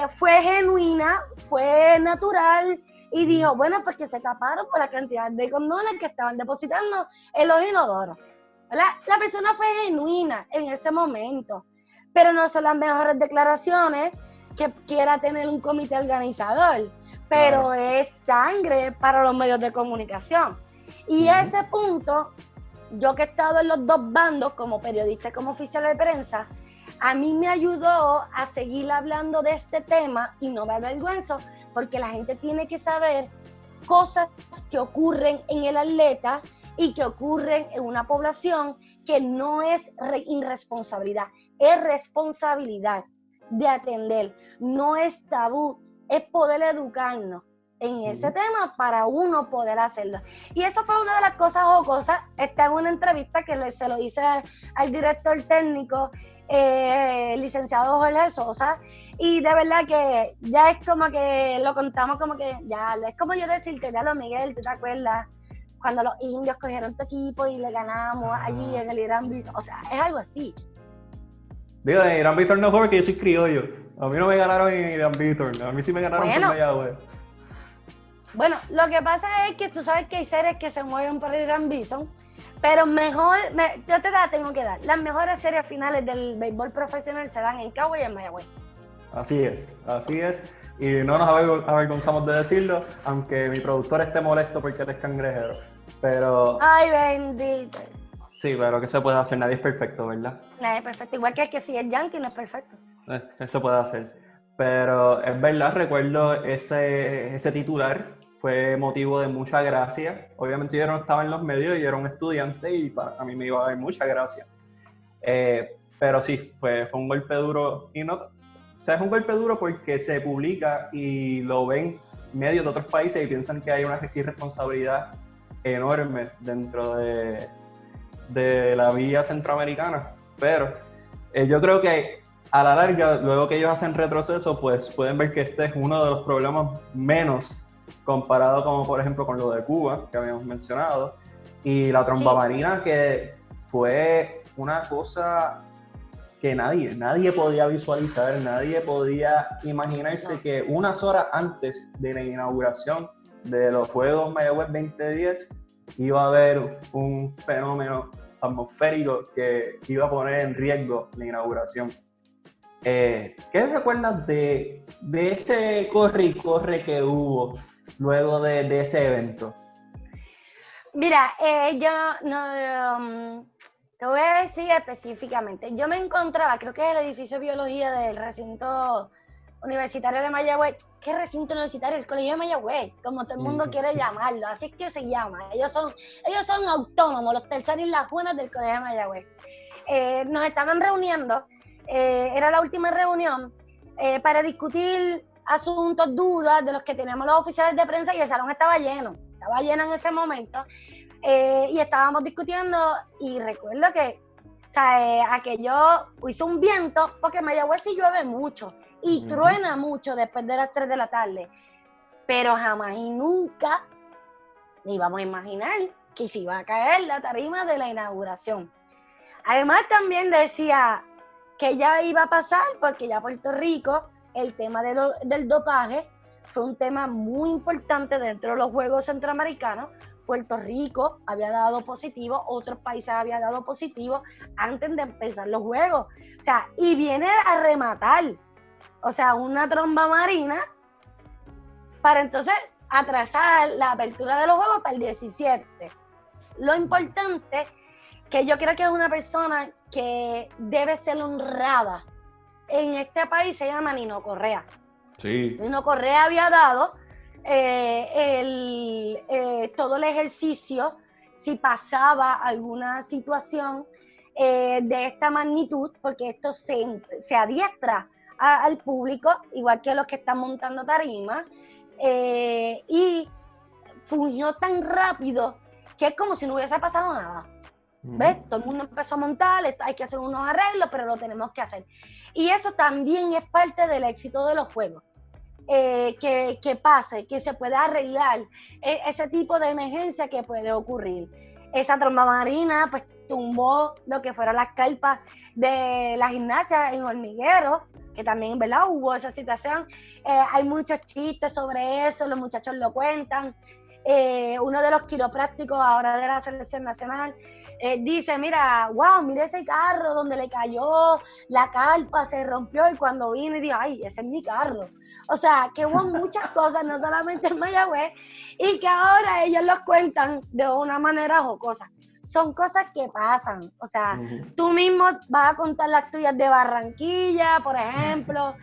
fue genuina, fue natural y dijo, bueno, pues que se taparon por la cantidad de condones que estaban depositando en los inodoros. La persona fue genuina en ese momento, pero no son las mejores declaraciones que quiera tener un comité organizador, pero claro, es sangre para los medios de comunicación. Y a ese punto, yo que he estado en los dos bandos como periodista y como oficial de prensa, a mí me ayudó a seguir hablando de este tema y no me avergüenzo, porque la gente tiene que saber cosas que ocurren en el atleta y que ocurren en una población que no es irresponsabilidad, es responsabilidad de atender, no es tabú, es poder educarnos en ese tema para uno poder hacerlo. Y eso fue una de las cosas jocosas. Está en una entrevista que se lo hice al director técnico, licenciado Jorge Sosa, y de verdad que ya es como que lo contamos como que ya, es como yo decirte, ya lo Miguel, ¿tú te acuerdas? Cuando los indios cogieron tu equipo y le ganamos allí en el Irán Bison, o sea, es algo así. Digo, en Irán Bithorn no fue porque yo soy criollo. A mí no me ganaron en Irán Bithorn, a mí sí me ganaron por Mayagüez. Bueno, lo que pasa es que tú sabes que hay series que se mueven por el Irán Bison, pero mejor, yo tengo que dar, las mejores series finales del béisbol profesional se dan en Cagua y en Mayagüez. Así es, y no nos avergonzamos de decirlo, aunque mi productor esté molesto porque él es cangrejero, pero... ¡Ay, bendito! Sí, pero ¿qué se puede hacer? Nadie es perfecto, ¿verdad? Nadie es perfecto, igual que el que si es yankee no es perfecto. ¿Qué se puede hacer? Pero es verdad, recuerdo ese titular, fue motivo de mucha gracia. Obviamente yo no estaba en los medios, yo era un estudiante y a mí me iba a dar mucha gracia. Pero sí, fue un golpe duro. Y no, o sea, es un golpe duro porque se publica y lo ven medios de otros países y piensan que hay una irresponsabilidad enorme dentro de la vía centroamericana. Pero yo creo que a la larga, luego que ellos hacen retroceso, pues pueden ver que este es uno de los problemas menos comparado como por ejemplo con lo de Cuba, que habíamos mencionado, y la tromba marina, que fue una cosa que nadie podía visualizar, nadie podía imaginarse que unas horas antes de la inauguración de los Juegos Mayagüez 2010 iba a haber un fenómeno atmosférico que iba a poner en riesgo la inauguración. ¿Qué recuerdas de ese corre y corre que hubo luego de ese evento? Mira, yo no, te voy a decir específicamente. Yo me encontraba, creo que en el edificio de biología del recinto universitario de Mayagüez. ¿Qué recinto universitario? El Colegio de Mayagüez, como todo el mundo quiere llamarlo, así es que se llama. Ellos son autónomos, los terceros y las buenas del Colegio de Mayagüez. Nos estaban reuniendo, era la última reunión, para discutir asuntos, dudas de los que teníamos los oficiales de prensa, y el salón estaba lleno en ese momento, y estábamos discutiendo, y recuerdo que aquello hizo un viento, porque en Mayagüez sí llueve mucho y truena mucho después de las 3 de la tarde, pero jamás y nunca íbamos a imaginar que se iba a caer la tarima de la inauguración. Además también decía que ya iba a pasar, porque ya Puerto Rico, el tema del dopaje fue un tema muy importante dentro de los Juegos Centroamericanos. Puerto Rico había dado positivo, otros países habían dado positivo antes de empezar los Juegos. O sea, y viene a rematar, o sea, una tromba marina para entonces atrasar la apertura de los Juegos para el 17. Lo importante que yo creo que es una persona que debe ser honrada en este país, se llama Nino Correa. Sí. Nino Correa había dado todo el ejercicio si pasaba alguna situación de esta magnitud, porque esto se adiestra al público, igual que los que están montando tarimas, y fungió tan rápido que es como si no hubiese pasado nada. ¿Ves? Todo el mundo empezó a montar, hay que hacer unos arreglos, pero lo tenemos que hacer. Y eso también es parte del éxito de los Juegos. Que pase, que se pueda arreglar ese tipo de emergencia que puede ocurrir. Esa tromba marina pues tumbó lo que fueron las carpas de la gimnasia en Hormiguero, que también, ¿verdad?, hubo esa situación. Hay muchos chistes sobre eso, los muchachos lo cuentan. Uno de los quiroprácticos ahora de la selección nacional dice, mira ese carro donde le cayó la carpa, se rompió, y cuando vino y dijo, ay, ese es mi carro. O sea, que hubo muchas cosas, no solamente en Mayagüez, y que ahora ellos los cuentan de una manera jocosa. son cosas que pasan. O sea, Ujú. tú mismo vas a contar las tuyas de Barranquilla, por ejemplo.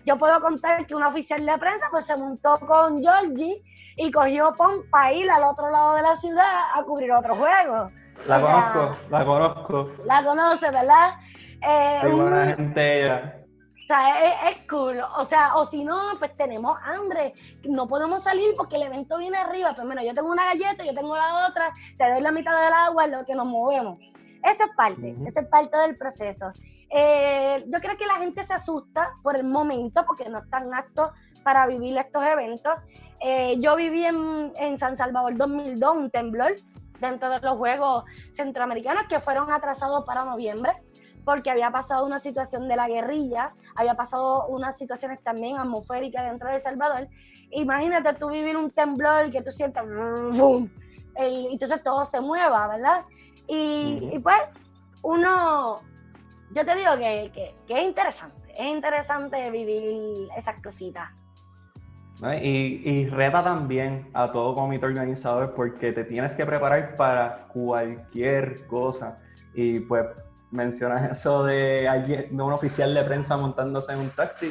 Yo puedo contar que un oficial de prensa pues se montó con Georgie y cogió para ir al otro lado de la ciudad a cubrir otro juego. La O sea, conozco, la conozco. la conoce, ¿verdad? Muy buena Muy, gente ella. o sea, es cool. O sea, o si no, pues tenemos hambre. No podemos salir porque el evento viene arriba. Pues mira, yo tengo una galleta, yo tengo la otra, te doy la mitad del agua, en lo que nos movemos. Eso es parte del proceso. Yo creo que la gente se asusta por el momento porque no están aptos para vivir estos eventos. Yo viví en San Salvador 2002, un temblor dentro de los Juegos Centroamericanos que fueron atrasados para noviembre porque había pasado una situación de la guerrilla, había pasado unas situaciones también atmosféricas dentro de El Salvador. Imagínate tú vivir un temblor que tú sientas, ¡bum! Y entonces todo se mueva, ¿verdad? Y pues uno, yo te digo que es interesante vivir esas cositas. ¿No? Y reta también a todo comité organizador porque te tienes que preparar para cualquier cosa. Y pues mencionas eso de un oficial de prensa montándose en un taxi.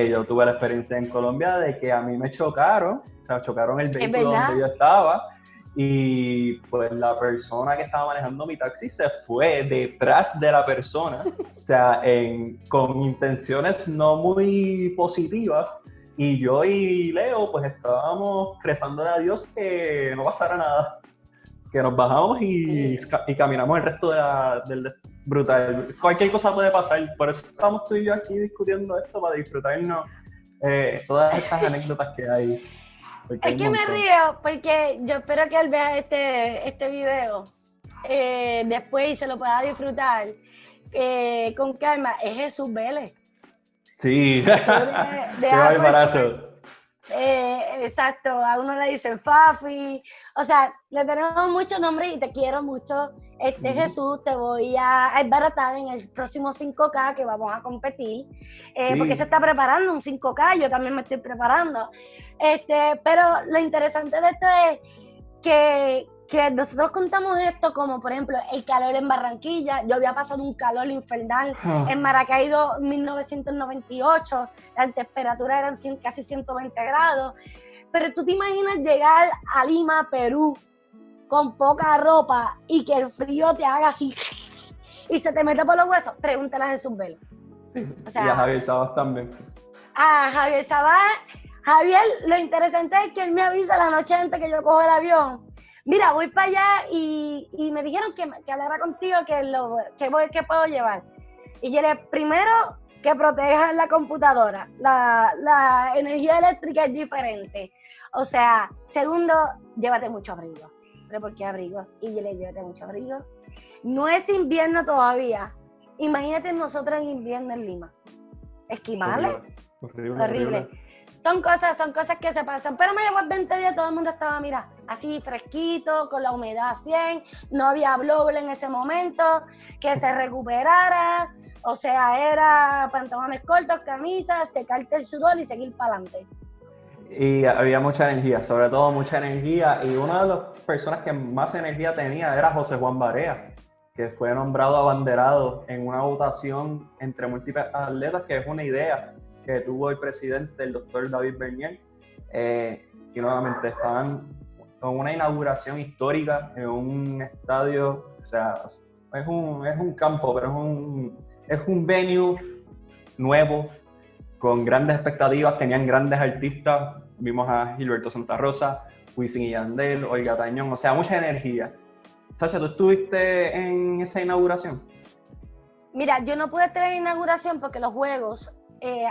Yo tuve la experiencia en Colombia de que a mí me chocaron, o sea, chocaron el vehículo donde yo estaba y pues la persona que estaba manejando mi taxi se fue detrás de la persona, o sea, con intenciones no muy positivas. Y yo y Leo pues estábamos rezándole a Dios que no pasara nada, que nos bajamos y caminamos el resto del brutal. Cualquier cosa puede pasar, por eso estamos tú y yo aquí discutiendo esto, para disfrutarnos todas estas anécdotas que hay. Es que me río porque yo espero que él vea este video después y se lo pueda disfrutar con calma. Es Jesús Vélez. Sí, de qué barbarazo. Exacto, a uno le dicen Fafi, o sea, le tenemos muchos nombres y te quiero mucho. Jesús, te voy a embaratar en el próximo 5K que vamos a competir, porque se está preparando un 5K, yo también me estoy preparando. Pero lo interesante de esto es que nosotros contamos esto como, por ejemplo, el calor en Barranquilla. Yo había pasado un calor infernal en Maracaibo 1998, la temperatura eran casi 120 grados, pero tú te imaginas llegar a Lima, Perú, con poca ropa y que el frío te haga así y se te mete por los huesos. Pregúntale a Jesús Vélez. Sí, o sea, y a Javier Sabas también. A Javier Sabas, lo interesante es que él me avisa la noche antes que yo cojo el avión. Mira, voy para allá y me dijeron que hablara contigo, que puedo llevar. Y yo le primero, que protejan la computadora. La energía eléctrica es diferente. O sea, segundo, llévate mucho abrigo. ¿Pero por qué abrigo? Y yo le llévate mucho abrigo. No es invierno todavía. Imagínate nosotros en invierno en Lima. Esquimales. Horrible. Son cosas que se pasan, pero me llevó 20 días, todo el mundo estaba, mira, así fresquito, con la humedad a 100, no había blower en ese momento, que se recuperara, o sea, era pantalones cortos, camisas, secarte el sudor y seguir para adelante. Y había mucha energía, sobre todo mucha energía, y una de las personas que más energía tenía era José Juan Barea, que fue nombrado abanderado en una votación entre múltiples atletas, que es una idea que tuvo el presidente, el doctor David Bernier, y nuevamente estaban con una inauguración histórica en un estadio, o sea, es un campo, pero es un venue nuevo, con grandes expectativas, tenían grandes artistas, vimos a Gilberto Santa Rosa, Wisin y Yandel, Olga Tañón, o sea, mucha energía. Sasha, ¿tú estuviste en esa inauguración? Mira, yo no pude estar en la inauguración porque los juegos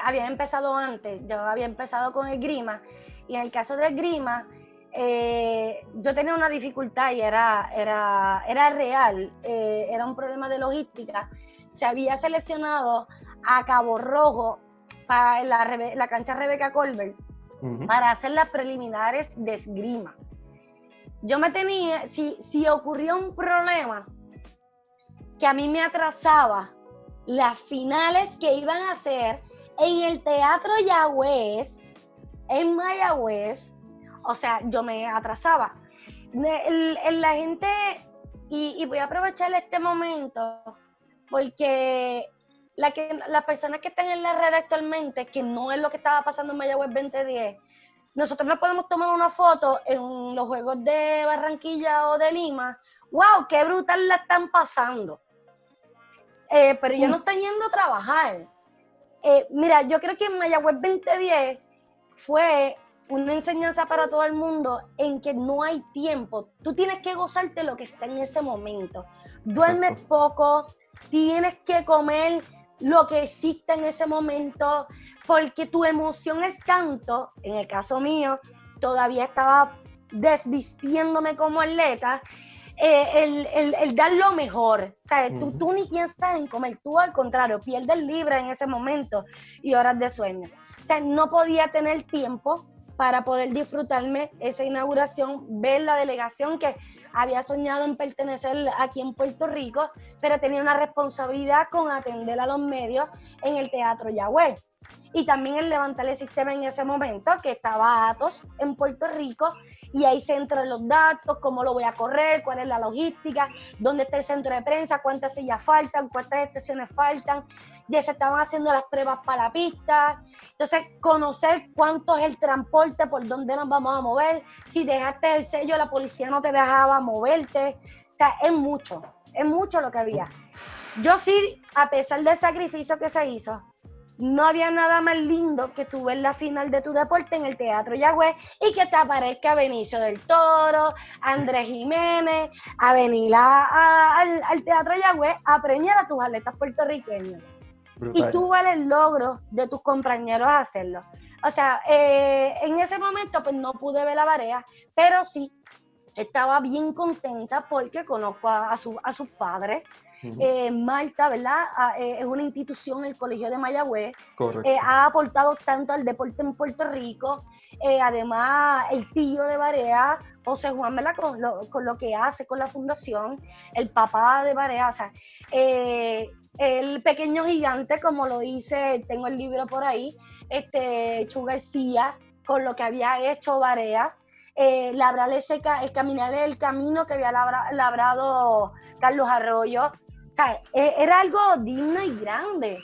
habían empezado antes. Yo había empezado con el esgrima y en el caso de esgrima yo tenía una dificultad y era real, era un problema de logística. Se había seleccionado a Cabo Rojo para la cancha Rebeca Colbert para hacer las preliminares de esgrima. Yo me tenía, si ocurría un problema que a mí me atrasaba las finales que iban a hacer en el Teatro Yagüez, en Mayagüez, o sea, yo me atrasaba. La Y voy a aprovechar este momento porque las personas que están en la red actualmente, que no es lo que estaba pasando en Mayagüez 2010, nosotros no podemos tomar una foto en los Juegos de Barranquilla o de Lima. ¡Wow! ¡Qué brutal la están pasando! Pero ellos no están yendo a trabajar. Mira, yo creo que en Mayagüez 2010 fue una enseñanza para todo el mundo en que no hay tiempo. Tú tienes que gozarte lo que está en ese momento. Duermes Exacto. poco, tienes que comer lo que existe en ese momento, porque tu emoción es tanto, en el caso mío, todavía estaba desvistiéndome como atleta, el dar lo mejor, ¿sabes? Tú ni piensas en comer, tú al contrario, pierdes libre en ese momento y horas de sueño. O sea, no podía tener tiempo para poder disfrutarme esa inauguración, ver la delegación que había soñado en pertenecer aquí en Puerto Rico, pero tenía una responsabilidad con atender a los medios en el Teatro Yagüe. Y también el levantar el sistema en ese momento, que estaba Atos en Puerto Rico, y ahí se entran los datos, cómo lo voy a correr, cuál es la logística, dónde está el centro de prensa, cuántas sillas faltan, cuántas estaciones faltan. Ya se estaban haciendo las pruebas para la pista. Entonces, conocer cuánto es el transporte, por dónde nos vamos a mover. Si dejaste el sello, la policía no te dejaba moverte. O sea, es mucho lo que había. Yo sí, a pesar del sacrificio que se hizo, no había nada más lindo que tú ver la final de tu deporte en el Teatro Yagüe y que te aparezca Benicio del Toro, Andrés Jiménez, a venir al Teatro Yagüe a premiar a tus atletas puertorriqueños. Brutal. Y tú ver el logro de tus compañeros a hacerlo. O sea, en ese momento pues no pude ver la Barea, pero sí estaba bien contenta porque conozco a sus padres. Malta, ¿verdad? Es una institución, el Colegio de Mayagüez, ha aportado tanto al deporte en Puerto Rico. Además, el tío de Barea, José Juan, ¿verdad? Con lo que hace con la fundación, el papá de Barea, o sea, el pequeño gigante, como lo dice, tengo el libro por ahí, Chu García, con lo que había hecho Barea. Labrar caminar el camino que había labrado Carlos Arroyo. O sea, era algo digno y grande.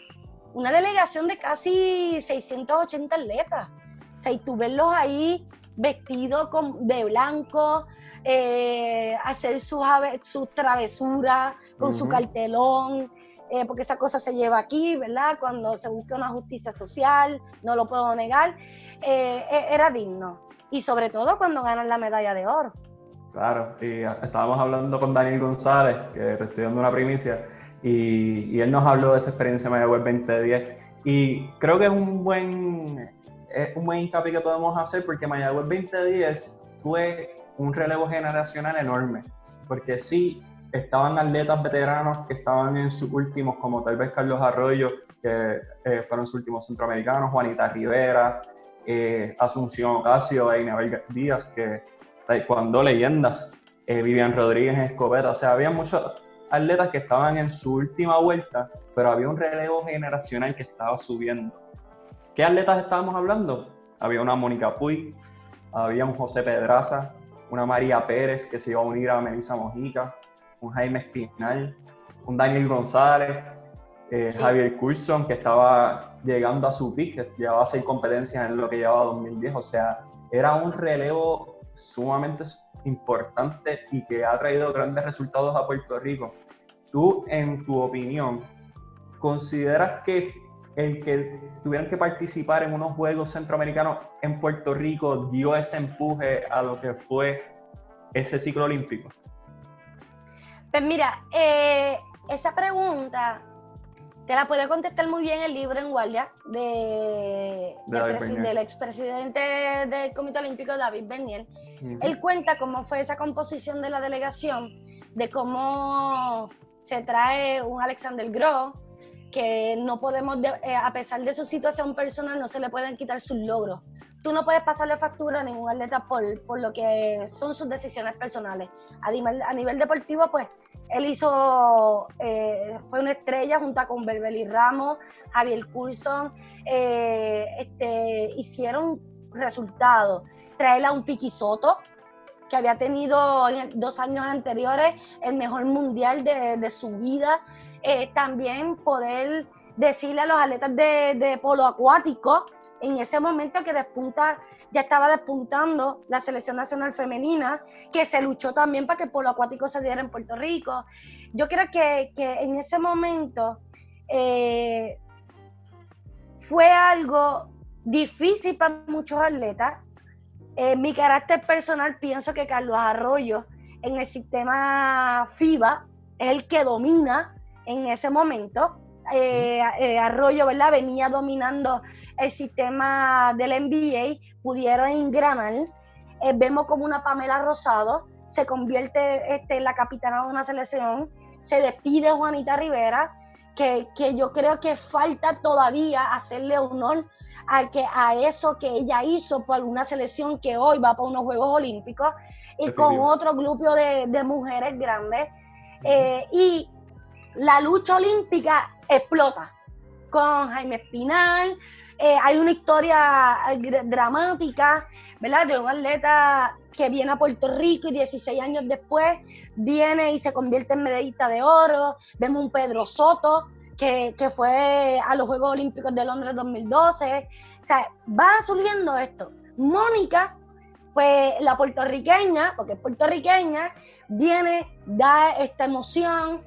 Una delegación de casi 680 atletas. O sea, y tú verlos ahí vestidos de blanco, hacer sus travesuras con su cartelón, porque esa cosa se lleva aquí, ¿verdad? Cuando se busca una justicia social, no lo puedo negar, era digno. Y sobre todo cuando ganan la medalla de oro. Claro, y estábamos hablando con Daniel González, que te estoy dando una primicia, y él nos habló de esa experiencia en Mayagüez 2010. Y creo que es un buen hincapié que podemos hacer, porque Mayagüez 2010 fue un relevo generacional enorme, porque sí, estaban atletas veteranos que estaban en sus últimos, como tal vez Carlos Arroyo, que fueron sus últimos centroamericanos, Juanita Rivera, Asunción Ocasio e Inabel Díaz, que taekwondo leyendas, Vivian Rodríguez en escopeta, o sea, había muchos atletas que estaban en su última vuelta, pero había un relevo generacional que estaba subiendo. ¿Qué atletas estábamos hablando? Había una Mónica Puig, había un José Pedraza, una María Pérez que se iba a unir a Melissa Mojica, un Jaime Espinal, un Daniel González, sí. Javier Coulson, que estaba llegando a su pick, que llevaba 6 competencias en lo que llevaba 2010, o sea, era un relevo sumamente importante y que ha traído grandes resultados a Puerto Rico. Tú, en tu opinión, ¿consideras que el que tuvieran que participar en unos Juegos Centroamericanos en Puerto Rico dio ese empuje a lo que fue ese ciclo olímpico? Pues mira, esa pregunta te la puede contestar muy bien el libro En Guardia del expresidente del Comité Olímpico, David Bernier. Él cuenta cómo fue esa composición de la delegación, de cómo se trae un Alexander Groh, que no podemos, a pesar de su situación personal, no se le pueden quitar sus logros. Tú no puedes pasarle factura a ningún atleta por lo que son sus decisiones personales. A nivel deportivo, pues, él fue una estrella junto con Berbeli Ramos, Javier Coulson, hicieron resultados. Traer a un Piqui Soto, que había tenido en 2 años anteriores el mejor mundial de su vida. También poder decirle a los atletas de polo acuático, en ese momento que ya estaba despuntando la selección nacional femenina, que se luchó también para que el polo acuático se diera en Puerto Rico. Yo creo que en ese momento fue algo difícil para muchos atletas. Mi carácter personal, pienso que Carlos Arroyo en el sistema FIBA es el que domina en ese momento. Arroyo, ¿verdad?, venía dominando el sistema del NBA, pudieron engranar. Vemos como una Pamela Rosado se convierte en la capitana de una selección, se despide Juanita Rivera, que yo creo que falta todavía hacerle honor a eso que ella hizo por una selección que hoy va para unos Juegos Olímpicos y con otro grupo de mujeres grandes. Y la lucha olímpica explota con Jaime Espinal. Hay una historia dramática, ¿verdad?, de un atleta que viene a Puerto Rico y 16 años después viene y se convierte en medallista de oro. Vemos un Pedro Soto que fue a los Juegos Olímpicos de Londres 2012. O sea, va surgiendo esto. Mónica, pues la puertorriqueña, porque es puertorriqueña, viene, da esta emoción.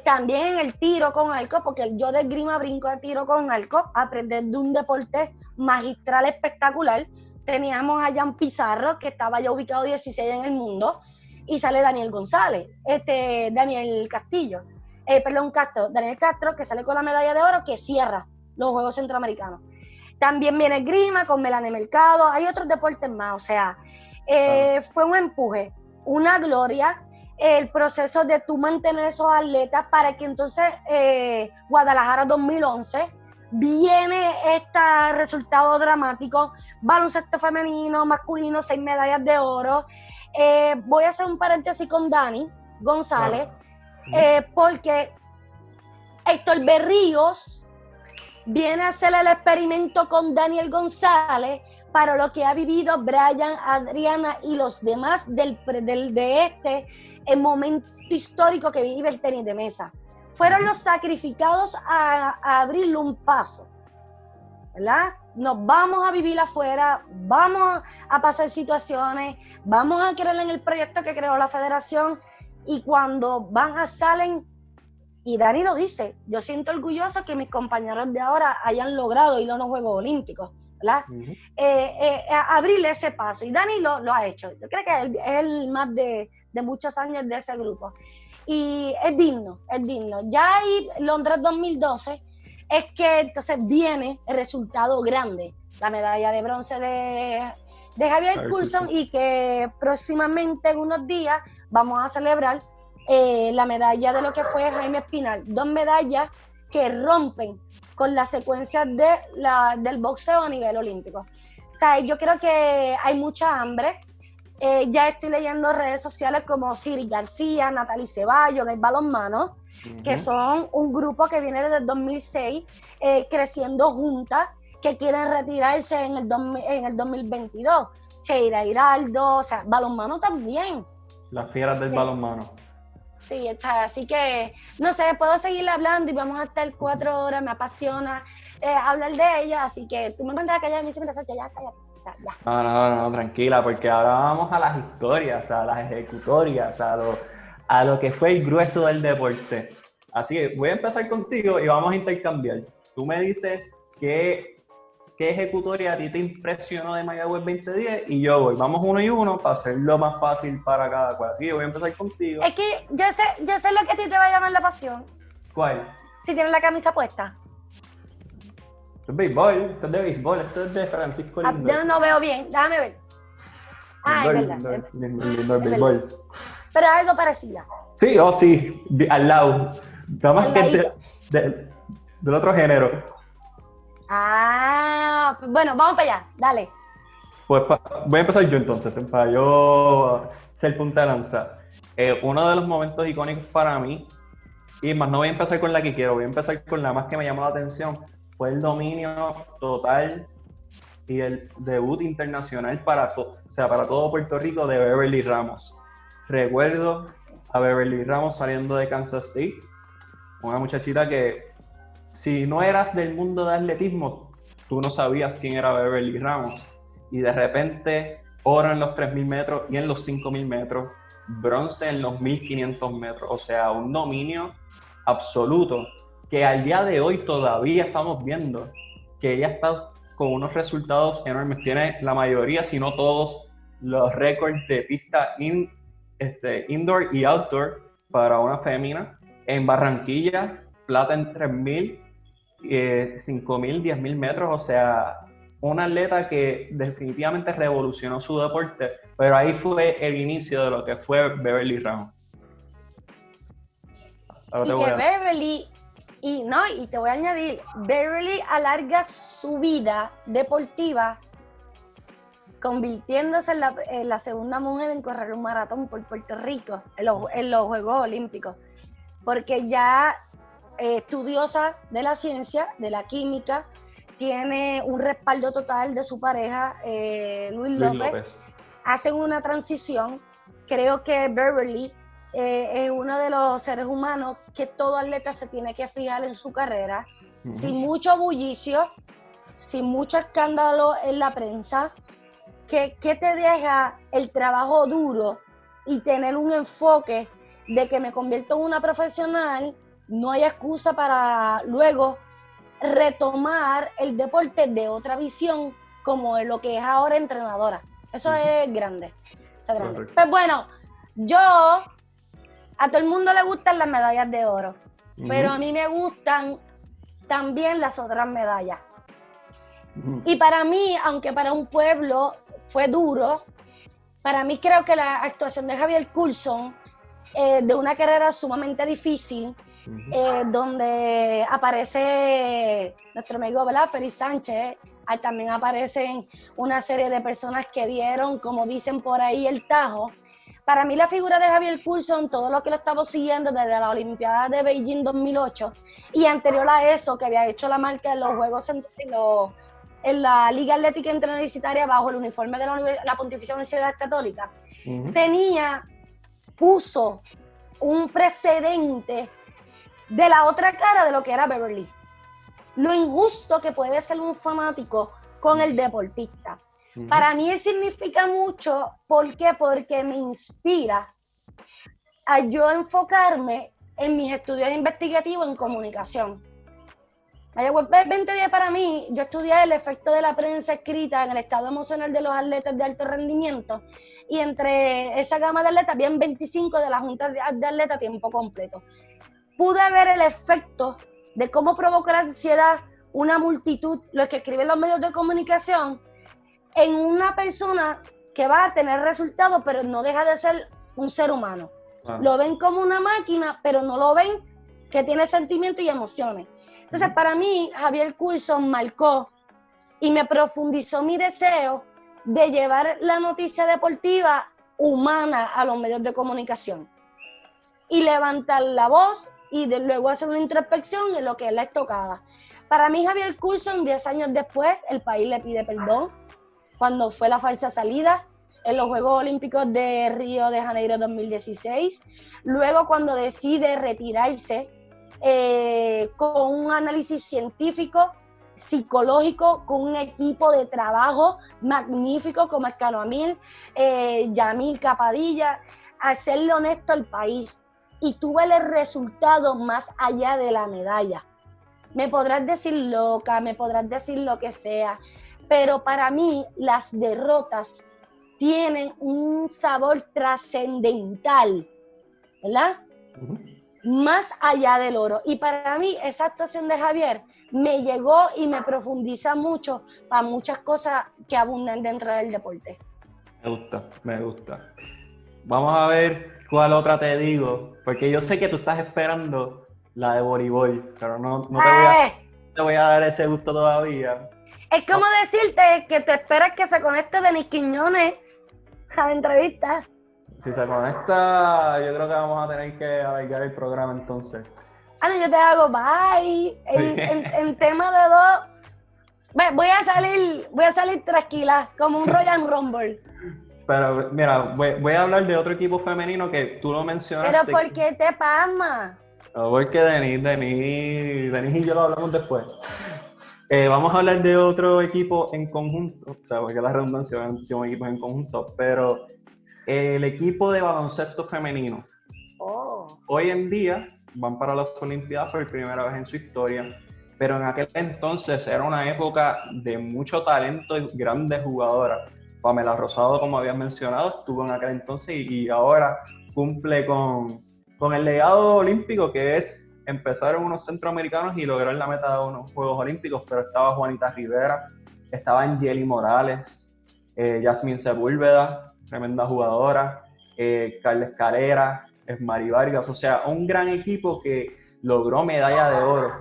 También el tiro con arco, porque yo de esgrima brinco de tiro con arco, aprender de un deporte magistral espectacular. Teníamos a Jan Pizarro, que estaba ya ubicado 16 en el mundo, y sale Daniel González, Daniel Castro, que sale con la medalla de oro, que cierra los Juegos Centroamericanos. También viene esgrima con Melanie Mercado, hay otros deportes más, o sea, fue un empuje, una gloria, el proceso de tú mantener esos atletas para que entonces Guadalajara 2011 viene este resultado dramático, baloncesto femenino, masculino, 6 medallas de oro. Voy a hacer un paréntesis con Dani González, porque Héctor Berríos viene a hacer el experimento con Daniel González para lo que ha vivido Brian, Adriana y los demás el momento histórico que vive el tenis de mesa. Fueron los sacrificados a abrirle un paso, ¿verdad? Nos vamos a vivir afuera, vamos a pasar situaciones, vamos a creer en el proyecto que creó la federación, y cuando salen, y Dani lo dice, yo siento orgulloso que mis compañeros de ahora hayan logrado ir a unos Juegos Olímpicos, ¿verdad? Abrirle ese paso, y Dani lo ha hecho. Yo creo que es el más de muchos años de ese grupo, y es digno. Ya ahí, Londres 2012, es que entonces viene el resultado grande, la medalla de bronce de Javier Coulson, y que próximamente, en unos días, vamos a celebrar la medalla de lo que fue Jaime Espinal. 2 medallas que rompen con la secuencia del boxeo a nivel olímpico. O sea, yo creo que hay mucha hambre. Ya estoy leyendo redes sociales como Siri García, Natalie Ceballos en el balonmano, que son un grupo que viene desde el 2006 creciendo juntas, que quieren retirarse en el 2022. Cheira Hiraldo, o sea, balonmano también. Las fieras del balonmano. Sí, así que, no sé, puedo seguir hablando y vamos a estar 4 horas, me apasiona hablar de ella, así que tú me encuentras callada y me dices, ya, cállate. No, tranquila, porque ahora vamos a las historias, a las ejecutorias, a lo que fue el grueso del deporte. Así que voy a empezar contigo y vamos a intercambiar. Tú me dices qué ejecutoria a ti te impresionó de Mayagüez 2010 y yo voy. Vamos uno y uno para hacerlo más fácil para cada cual. Así que voy a empezar contigo. Es que yo sé lo que a ti te va a llamar la pasión. ¿Cuál? Si tienes la camisa puesta. Esto es béisbol, esto es de béisbol, esto es de Francisco Lindor. No veo bien, déjame ver. Es verdad. Lindor, béisbol. Pero es algo parecida. Sí, sí, al lado. Nada más que del otro género. Bueno, vamos para allá, dale. Pues voy a empezar yo entonces, para yo ser punta de lanza. Uno de los momentos icónicos para mí, y más no voy a empezar con la que quiero, voy a empezar con la más que me llamó la atención, fue el dominio total y el debut internacional para todo Puerto Rico de Beverly Ramos. Recuerdo a Beverly Ramos saliendo de Kansas State, una muchachita que si no eras del mundo de atletismo, tú no sabías quién era Beverly Ramos. Y de repente, oro en los 3.000 metros y en los 5.000 metros, bronce en los 1.500 metros. O sea, un dominio absoluto que al día de hoy todavía estamos viendo que ella está con unos resultados enormes. Tiene la mayoría, si no todos, los récords de pista indoor y outdoor para una fémina. En Barranquilla, plata en 3.000, 5.000, 10.000 metros. O sea, una atleta que definitivamente revolucionó su deporte, pero ahí fue el inicio de lo que fue Beverly Ramos. Y que Beverly, y te voy a añadir, Beverly alarga su vida deportiva convirtiéndose en la segunda mujer en correr un maratón por Puerto Rico en los Juegos Olímpicos, porque ya estudiosa de la ciencia, de la química, tiene un respaldo total de su pareja, Luis López. Hacen una transición. Creo que Beverly es uno de los seres humanos que todo atleta se tiene que fijar en su carrera, sin mucho bullicio, sin mucho escándalo en la prensa. ¿Qué te deja el trabajo duro y tener un enfoque de que me convierto en una profesional? No hay excusa para luego retomar el deporte de otra visión como lo que es ahora entrenadora. Eso es grande. Eso es grande. Pues bueno, a todo el mundo le gustan las medallas de oro, pero a mí me gustan también las otras medallas. Y para mí, aunque para un pueblo fue duro, para mí creo que la actuación de Javier Coulson, de una carrera sumamente difícil, donde aparece nuestro amigo, ¿verdad?, Félix Sánchez, también aparecen una serie de personas que dieron, como dicen por ahí, el tajo. Para mí la figura de Javier Coulson, todo lo que lo estamos siguiendo desde la Olimpiada de Beijing 2008 y anterior a eso, que había hecho la marca en los Juegos en la Liga Atlética Interuniversitaria bajo el uniforme de la Pontificia Universidad Católica, puso un precedente de la otra cara de lo que era Beverly. Lo injusto que puede ser un fanático con el deportista. Para mí él significa mucho. ¿Por qué? Porque me inspira a yo enfocarme en mis estudios investigativos en comunicación. Mayagüez 2010 para mí, yo estudié el efecto de la prensa escrita en el estado emocional de los atletas de alto rendimiento, y entre esa gama de atletas habían 25 de la Junta de Atletas a tiempo completo. Pude ver el efecto de cómo provoca la ansiedad una multitud, los que escriben los medios de comunicación, en una persona que va a tener resultados, pero no deja de ser un ser humano. Lo ven como una máquina, pero no lo ven que tiene sentimientos y emociones. Entonces, para mí, Javier Coulson marcó y me profundizó mi deseo de llevar la noticia deportiva humana a los medios de comunicación y levantar la voz y luego hacer una introspección en lo que es la estocada. Para mí, Javier Coulson, 10 años después, el país le pide perdón cuando fue la falsa salida en los Juegos Olímpicos de Río de Janeiro 2016, luego cuando decide retirarse con un análisis científico, psicológico, con un equipo de trabajo magnífico como Escano Amil, Yamil Capadilla, hacerle honesto al país, y tuve el resultado más allá de la medalla. Me podrás decir loca, me podrás decir lo que sea, pero para mí las derrotas tienen un sabor trascendental, ¿verdad? Más allá del oro. Y para mí esa actuación de Javier me llegó y me profundiza mucho para muchas cosas que abundan dentro del deporte. Me gusta. Vamos a ver cuál otra te digo, porque yo sé que tú estás esperando la de voleibol, pero no te voy a dar ese gusto todavía. Es como decirte que te esperas que se conecte Denis Quiñones a la entrevista. Si se conecta, yo creo que vamos a tener que alargar el programa entonces. No, yo te hago bye. En tema de dos, Voy a salir tranquila, como un Royal Rumble. Pero mira, voy a hablar de otro equipo femenino que tú lo mencionaste. ¿Pero por qué te pasma? No, porque Denis y yo lo hablamos después. Vamos a hablar de otro equipo en conjunto, o sea, porque la redundancia, obviamente son equipos en conjunto, pero el equipo de baloncesto femenino, hoy en día van para las Olimpiadas por primera vez en su historia, pero en aquel entonces era una época de mucho talento y grandes jugadoras. Pamela Rosado, como habías mencionado, estuvo en aquel entonces y ahora cumple con el legado olímpico, que es empezar en unos centroamericanos y lograr la meta de unos Juegos Olímpicos. Pero estaba Juanita Rivera, estaba Angeli Morales, Yasmín Sepúlveda, tremenda jugadora, Carla Escalera, Esmari Vargas, o sea, un gran equipo que logró medalla de oro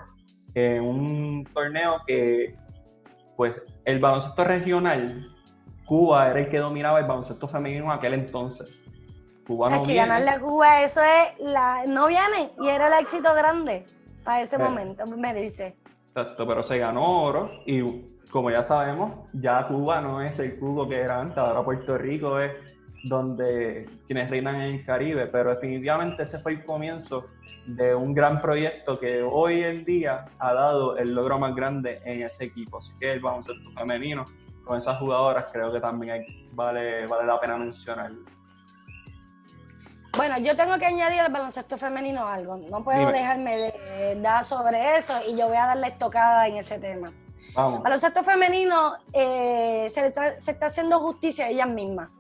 en un torneo que, pues, el baloncesto regional, Cuba era el que dominaba el baloncesto femenino en aquel entonces. Cuba no viene. Ganarle a Cuba, eso es, no viene, y era el éxito grande para ese momento, me dice. Exacto, pero se ganó oro y como ya sabemos, ya Cuba no es el Cuba que era antes, ahora Puerto Rico es donde quienes reinan en el Caribe, pero definitivamente ese fue el comienzo de un gran proyecto que hoy en día ha dado el logro más grande en ese equipo. Así que el baloncesto femenino con esas jugadoras creo que también vale la pena mencionarlo. Bueno, yo tengo que añadir al baloncesto femenino algo. No puedo dejarme de dar sobre eso y yo voy a dar la estocada en ese tema. Vamos. Baloncesto femenino se está haciendo justicia a ellas mismas.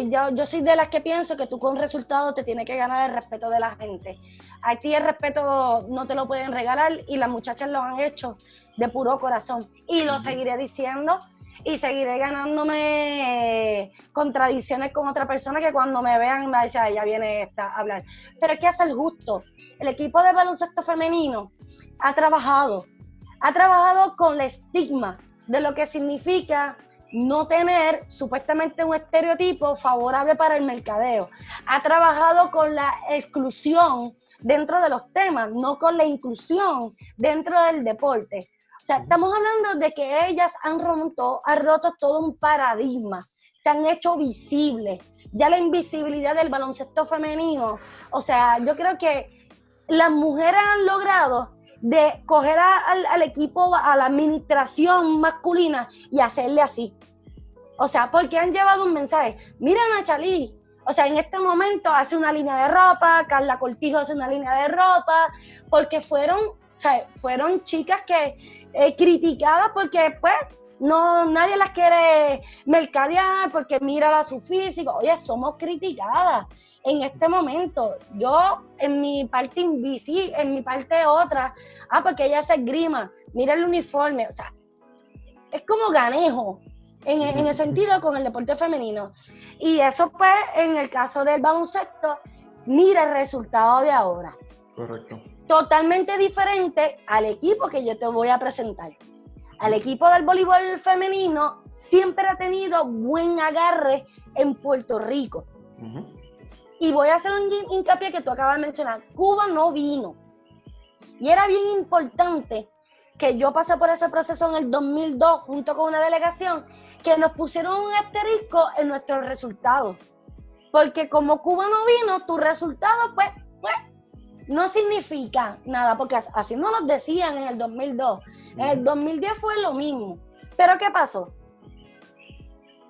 Yo soy de las que pienso que tú con resultados te tienes que ganar el respeto de la gente. A ti el respeto no te lo pueden regalar y las muchachas lo han hecho de puro corazón. Y lo seguiré diciendo. Y seguiré ganándome contradicciones con otra persona que cuando me vean me dice, ya viene esta a hablar. Pero hay que hacer justo. El equipo de baloncesto femenino ha trabajado con el estigma de lo que significa no tener supuestamente un estereotipo favorable para el mercadeo. Ha trabajado con la exclusión dentro de los temas, no con la inclusión dentro del deporte. O sea, estamos hablando de que ellas han roto todo un paradigma, se han hecho visibles. Ya la invisibilidad del baloncesto femenino, o sea, yo creo que las mujeres han logrado de coger al equipo, a la administración masculina y hacerle así. O sea, porque han llevado un mensaje. Mira a Nachalí, o sea, en este momento hace una línea de ropa, Carla Cortijo hace una línea de ropa, porque fueron chicas que criticadas porque pues nadie las quiere mercadear porque mira su físico. Oye, somos criticadas en este momento. Yo en mi parte invisible, en mi parte otra, porque ella hace esgrima, mira el uniforme, o sea, es como ganejo en el sentido con el deporte femenino. Y eso pues en el caso del baloncesto, mira el resultado de ahora. Correcto. Totalmente diferente al equipo que yo te voy a presentar. Al equipo del voleibol femenino siempre ha tenido buen agarre en Puerto Rico. Y voy a hacer un hincapié que tú acabas de mencionar. Cuba no vino. Y era bien importante que yo pasé por ese proceso en el 2002 junto con una delegación que nos pusieron un asterisco en nuestros resultados. Porque como Cuba no vino, tu resultado pues no significa nada, porque así no nos decían en el 2002. En el 2010 fue lo mismo. Pero ¿qué pasó?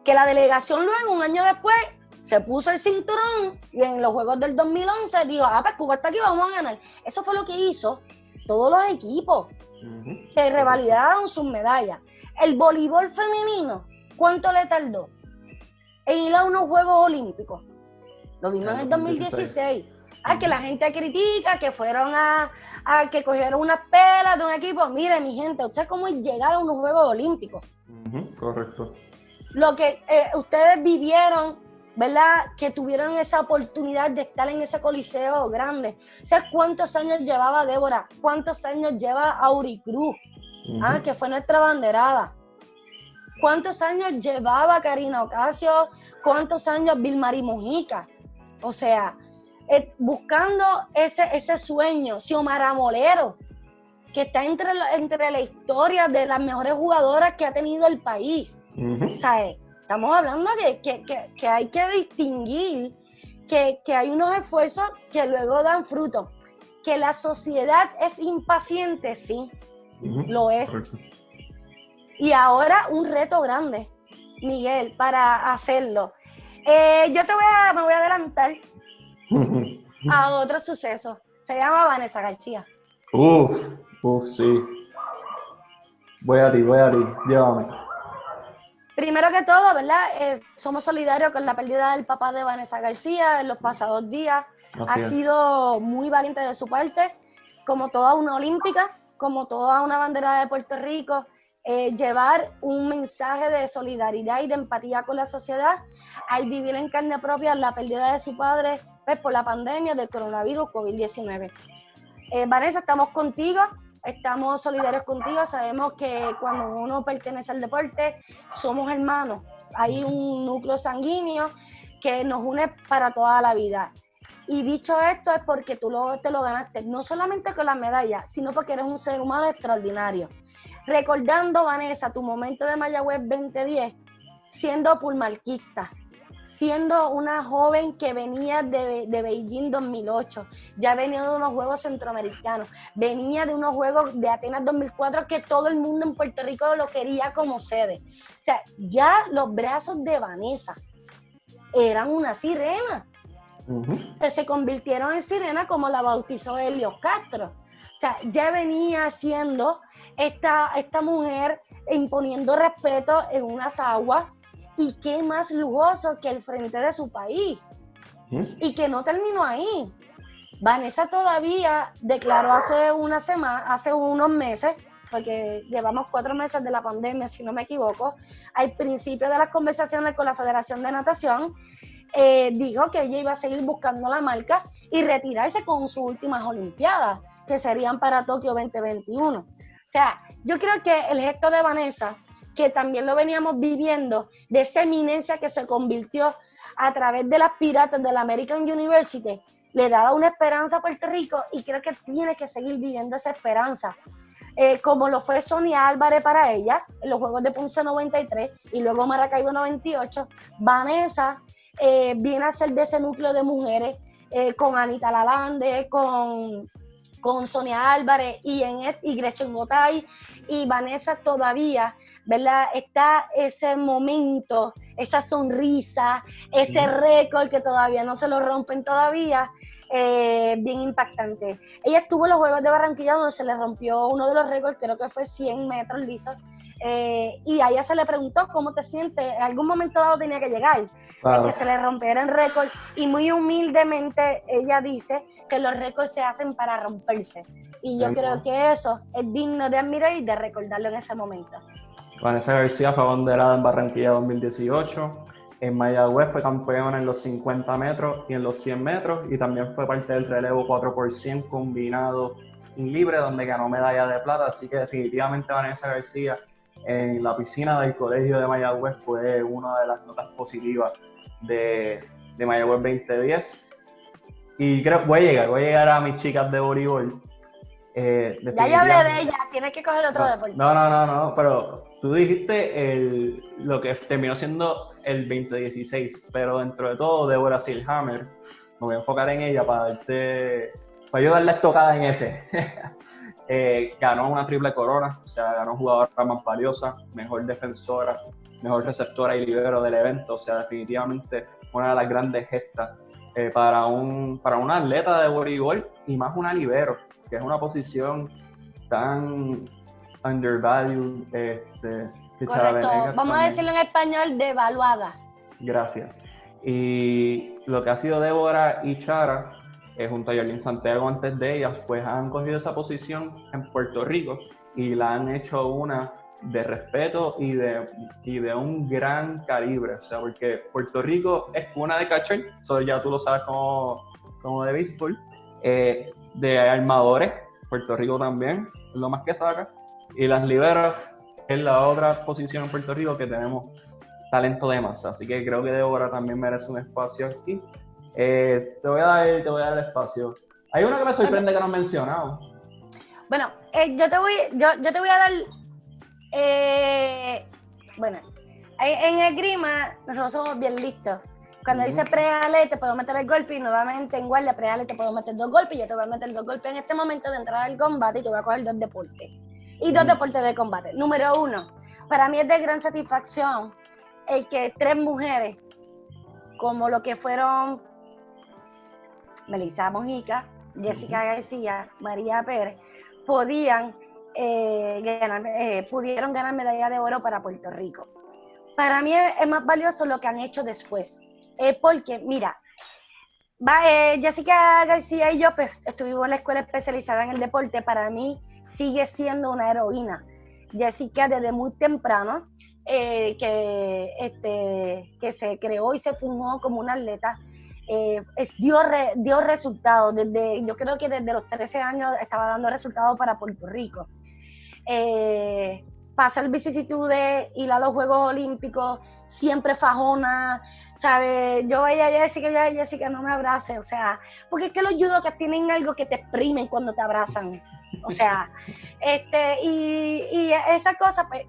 Que la delegación luego, un año después, se puso el cinturón y en los Juegos del 2011 dijo, pues Cuba está aquí, vamos a ganar. Eso fue lo que hizo todos los equipos que revalidaron sus medallas. El voleibol femenino, ¿cuánto le tardó en ir a unos Juegos Olímpicos? Lo vimos en el 2016. Que la gente critica, que fueron a que cogieron unas pelas de un equipo. Mire, mi gente, ¿usted cómo es llegar a unos Juegos Olímpicos? Correcto. Lo que ustedes vivieron, ¿verdad? Que tuvieron esa oportunidad de estar en ese coliseo grande. O sea, ¿cuántos años llevaba Débora? ¿Cuántos años lleva Auricruz? Que fue nuestra banderada. ¿Cuántos años llevaba Karina Ocasio? ¿Cuántos años Vilmary Mojica? O sea, buscando ese sueño. Xiomara Molero. que está entre la historia de las mejores jugadoras que ha tenido el país. Uh-huh. O sea, estamos hablando que hay que distinguir que hay unos esfuerzos que luego dan fruto. Que la sociedad es impaciente, sí, lo es. Y ahora un reto grande, Miguel, para hacerlo. Yo me voy a adelantar a otro suceso. Se llama Vanessa García. Sí. Voy a ti, llévame. Primero que todo, ¿verdad? Somos solidarios con la pérdida del papá de Vanessa García en los pasados días. Así ha es. sido muy valiente de su parte, como toda una olímpica, como toda una bandera de Puerto Rico, llevar un mensaje de solidaridad y de empatía con la sociedad al vivir en carne propia la pérdida de su padre pues, por la pandemia del coronavirus COVID-19. Vanessa, estamos contigo. Estamos solidarios contigo, sabemos que cuando uno pertenece al deporte somos hermanos, hay un núcleo sanguíneo que nos une para toda la vida. Y dicho esto es porque tú te lo ganaste, no solamente con la medalla, sino porque eres un ser humano extraordinario. Recordando, Vanessa, tu momento de Mayagüez 2010, siendo pulmarquista, siendo una joven que venía de Beijing 2008, ya venía de unos Juegos Centroamericanos, venía de unos Juegos de Atenas 2004 que todo el mundo en Puerto Rico lo quería como sede. O sea, ya los brazos de Vanessa eran una sirena. Uh-huh. Se convirtieron en sirena como la bautizó Helios Castro. O sea, ya venía siendo esta mujer imponiendo respeto en unas aguas. Y qué más lujoso que el frente de su país. Y que no terminó ahí. Vanessa todavía declaró hace unos meses, porque llevamos 4 meses de la pandemia, si no me equivoco, al principio de las conversaciones con la Federación de Natación, dijo que ella iba a seguir buscando la marca y retirarse con sus últimas Olimpiadas, que serían para Tokio 2021. O sea, yo creo que el gesto de Vanessa, que también lo veníamos viviendo, de esa eminencia que se convirtió a través de las Piratas de la American University, le daba una esperanza a Puerto Rico y creo que tiene que seguir viviendo esa esperanza. Como lo fue Sonia Álvarez para ella, en los Juegos de Ponce 93 y luego Maracaibo 98, Vanessa viene a ser de ese núcleo de mujeres con Anita Lalande, con Sonia Álvarez y Gretchen Gotay y Vanessa todavía, ¿verdad? Está ese momento, esa sonrisa, ese récord que todavía no se lo rompen todavía, bien impactante. Ella estuvo en los Juegos de Barranquilla donde se le rompió uno de los récords, creo que fue 100 metros lisos, y a ella se le preguntó cómo te sientes, en algún momento dado tenía que llegar, claro, que se le rompiera el récord, y muy humildemente ella dice que los récords se hacen para romperse, y yo creo que eso es digno de admirar y de recordarlo en ese momento. Vanessa García fue abanderada en Barranquilla 2018, en Mayagüez fue campeona en los 50 metros y en los 100 metros, y también fue parte del relevo 4x100 combinado y libre, donde ganó medalla de plata, así que definitivamente Vanessa García en la piscina del colegio de Mayagüez fue una de las notas positivas de Mayagüez 2010. Y creo voy a llegar a mis chicas de voleibol. Ya yo hablé de ella, tienes que coger otro deporte. No, pero tú dijiste lo que terminó siendo el 2016, pero dentro de todo, Deborah Silhammer, me voy a enfocar en ella para ayudarle a estocada en ese. Ganó una triple corona, o sea, ganó jugadora más valiosa, mejor defensora, mejor receptora y libero del evento, o sea, definitivamente una de las grandes gestas para una atleta de voleibol y más una libero, que es una posición tan undervalued. Correcto, vamos a decirlo en español, devaluada. Gracias. Y lo que ha sido Débora y Chara, junto a Yarlín Santiago antes de ellas, pues han cogido esa posición en Puerto Rico y la han hecho una de respeto y de un gran calibre, o sea, porque Puerto Rico es cuna de catcher, eso ya tú lo sabes como de béisbol, de armadores, Puerto Rico también, es lo más que saca, y las liberas es la otra posición en Puerto Rico que tenemos talento de masa, así que creo que Débora también merece un espacio aquí. Te voy a dar el espacio. Hay una que me sorprende que no has mencionado. Bueno, yo te voy a dar, bueno, en esgrima nosotros somos bien listos. Cuando dice pre-ale te puedo meter el golpe y nuevamente en guardia pre-ale te puedo meter 2 golpes y yo te voy a meter 2 golpes en este momento de entrada al combate y te voy a coger 2 deportes. Y 2 deportes de combate. Número 1, para mí es de gran satisfacción el que 3 mujeres, como lo que fueron Melissa Mojica, Jessica García, María Pérez, pudieron ganar medalla de oro para Puerto Rico. Para mí es más valioso lo que han hecho después, porque mira, Jessica García y yo pues, estuvimos en la escuela especializada en el deporte. Para mí sigue siendo una heroína. Jessica desde muy temprano que se creó y se formó como una atleta, dio resultados. Yo creo que desde los 13 años estaba dando resultados para Puerto Rico. Pasar vicisitudes, ir a los Juegos Olímpicos, siempre fajona, ¿sabes? Yo veía a Jessica, no me abrace, o sea, porque es que los judocas tienen algo que te exprimen cuando te abrazan, o sea, y esa cosa, pues,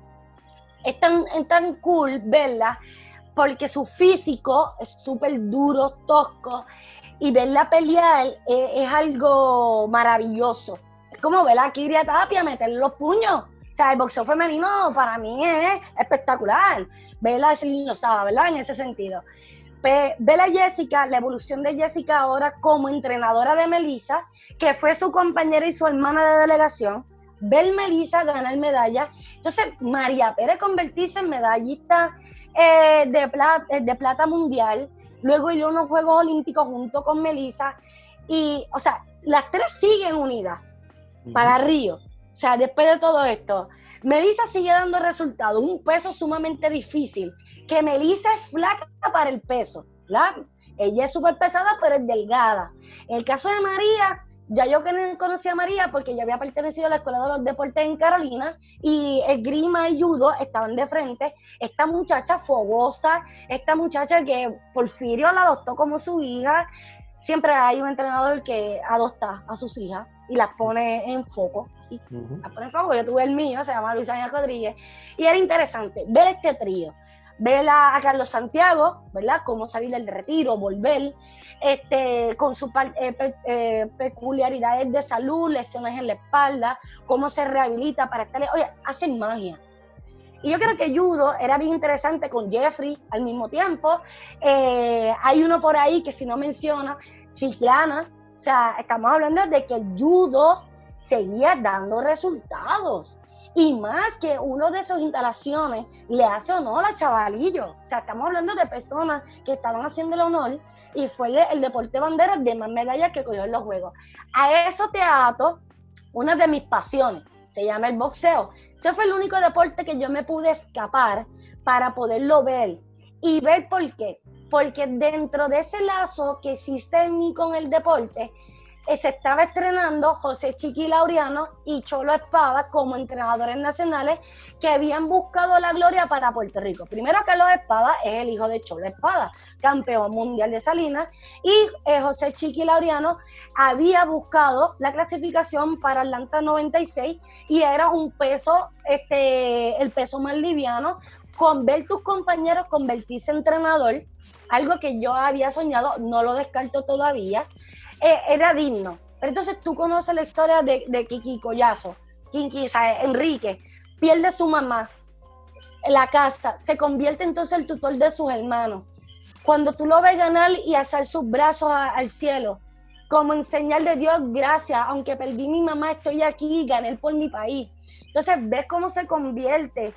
es tan cool verla, porque su físico es súper duro, tosco, y verla pelear es algo maravilloso. Es como ver a Kiria Tapia meterle los puños. O sea, el boxeo femenino para mí es espectacular. Verla así, lo sabe, ¿verdad? En ese sentido. Ver a Jessica, la evolución de Jessica ahora como entrenadora de Melissa, que fue su compañera y su hermana de delegación. Ver Melissa ganar medallas. Entonces, María Pérez convertirse en medallista de plata mundial, luego ir a unos Juegos Olímpicos junto con Melissa, y, o sea, las 3 siguen unidas para Río. O sea, después de todo esto, Melissa sigue dando resultados, un peso sumamente difícil, que Melissa es flaca para el peso, ¿verdad? Ella es súper pesada, pero es delgada. En el caso de María, ya yo conocí a María porque yo había pertenecido a la Escuela de los Deportes en Carolina y esgrima y judo estaban de frente. Esta muchacha fogosa, esta muchacha que Porfirio la adoptó como su hija. Siempre hay un entrenador que adopta a sus hijas y las pone en foco, ¿sí? Las pone en foco. Yo tuve el mío, se llama Luis Ángel Rodríguez, y era interesante ver este trío, ver a Carlos Santiago, ¿verdad? Cómo salir del retiro, volver, con sus peculiaridades de salud, lesiones en la espalda, cómo se rehabilita para estar, oye, hacen magia. Y yo creo que judo era bien interesante con Jeffrey al mismo tiempo. Hay uno por ahí que si no menciona, Chiclana. O sea, estamos hablando de que el judo seguía dando resultados. Y más que uno de sus instalaciones le hace honor a Chavalillo. O sea, estamos hablando de personas que estaban haciendo el honor y fue el deporte bandera de más medallas que cogió en los Juegos. A eso te ato una de mis pasiones. Se llama el boxeo. Ese fue el único deporte que yo me pude escapar para poderlo ver. Y ver por qué. Porque dentro de ese lazo que existe en mí con el deporte, se estaba estrenando José Chiqui Laureano y Cholo Espada como entrenadores nacionales que habían buscado la gloria para Puerto Rico. Primero, Carlos Espada es el hijo de Cholo Espada, campeón mundial de Salinas, y José Chiqui Laureano había buscado la clasificación para Atlanta 96 y era un peso, el peso más liviano, con ver tus compañeros convertirse en entrenador, algo que yo había soñado, no lo descarto todavía. Era digno. Pero entonces tú conoces la historia de Kiki Collazo. Kiki, ¿sabes? Enrique pierde su mamá en la casa, se convierte entonces el tutor de sus hermanos. Cuando tú lo ves ganar y alzar sus brazos al cielo, como en señal de Dios, gracias, aunque perdí mi mamá, estoy aquí, gané por mi país. Entonces ves cómo se convierte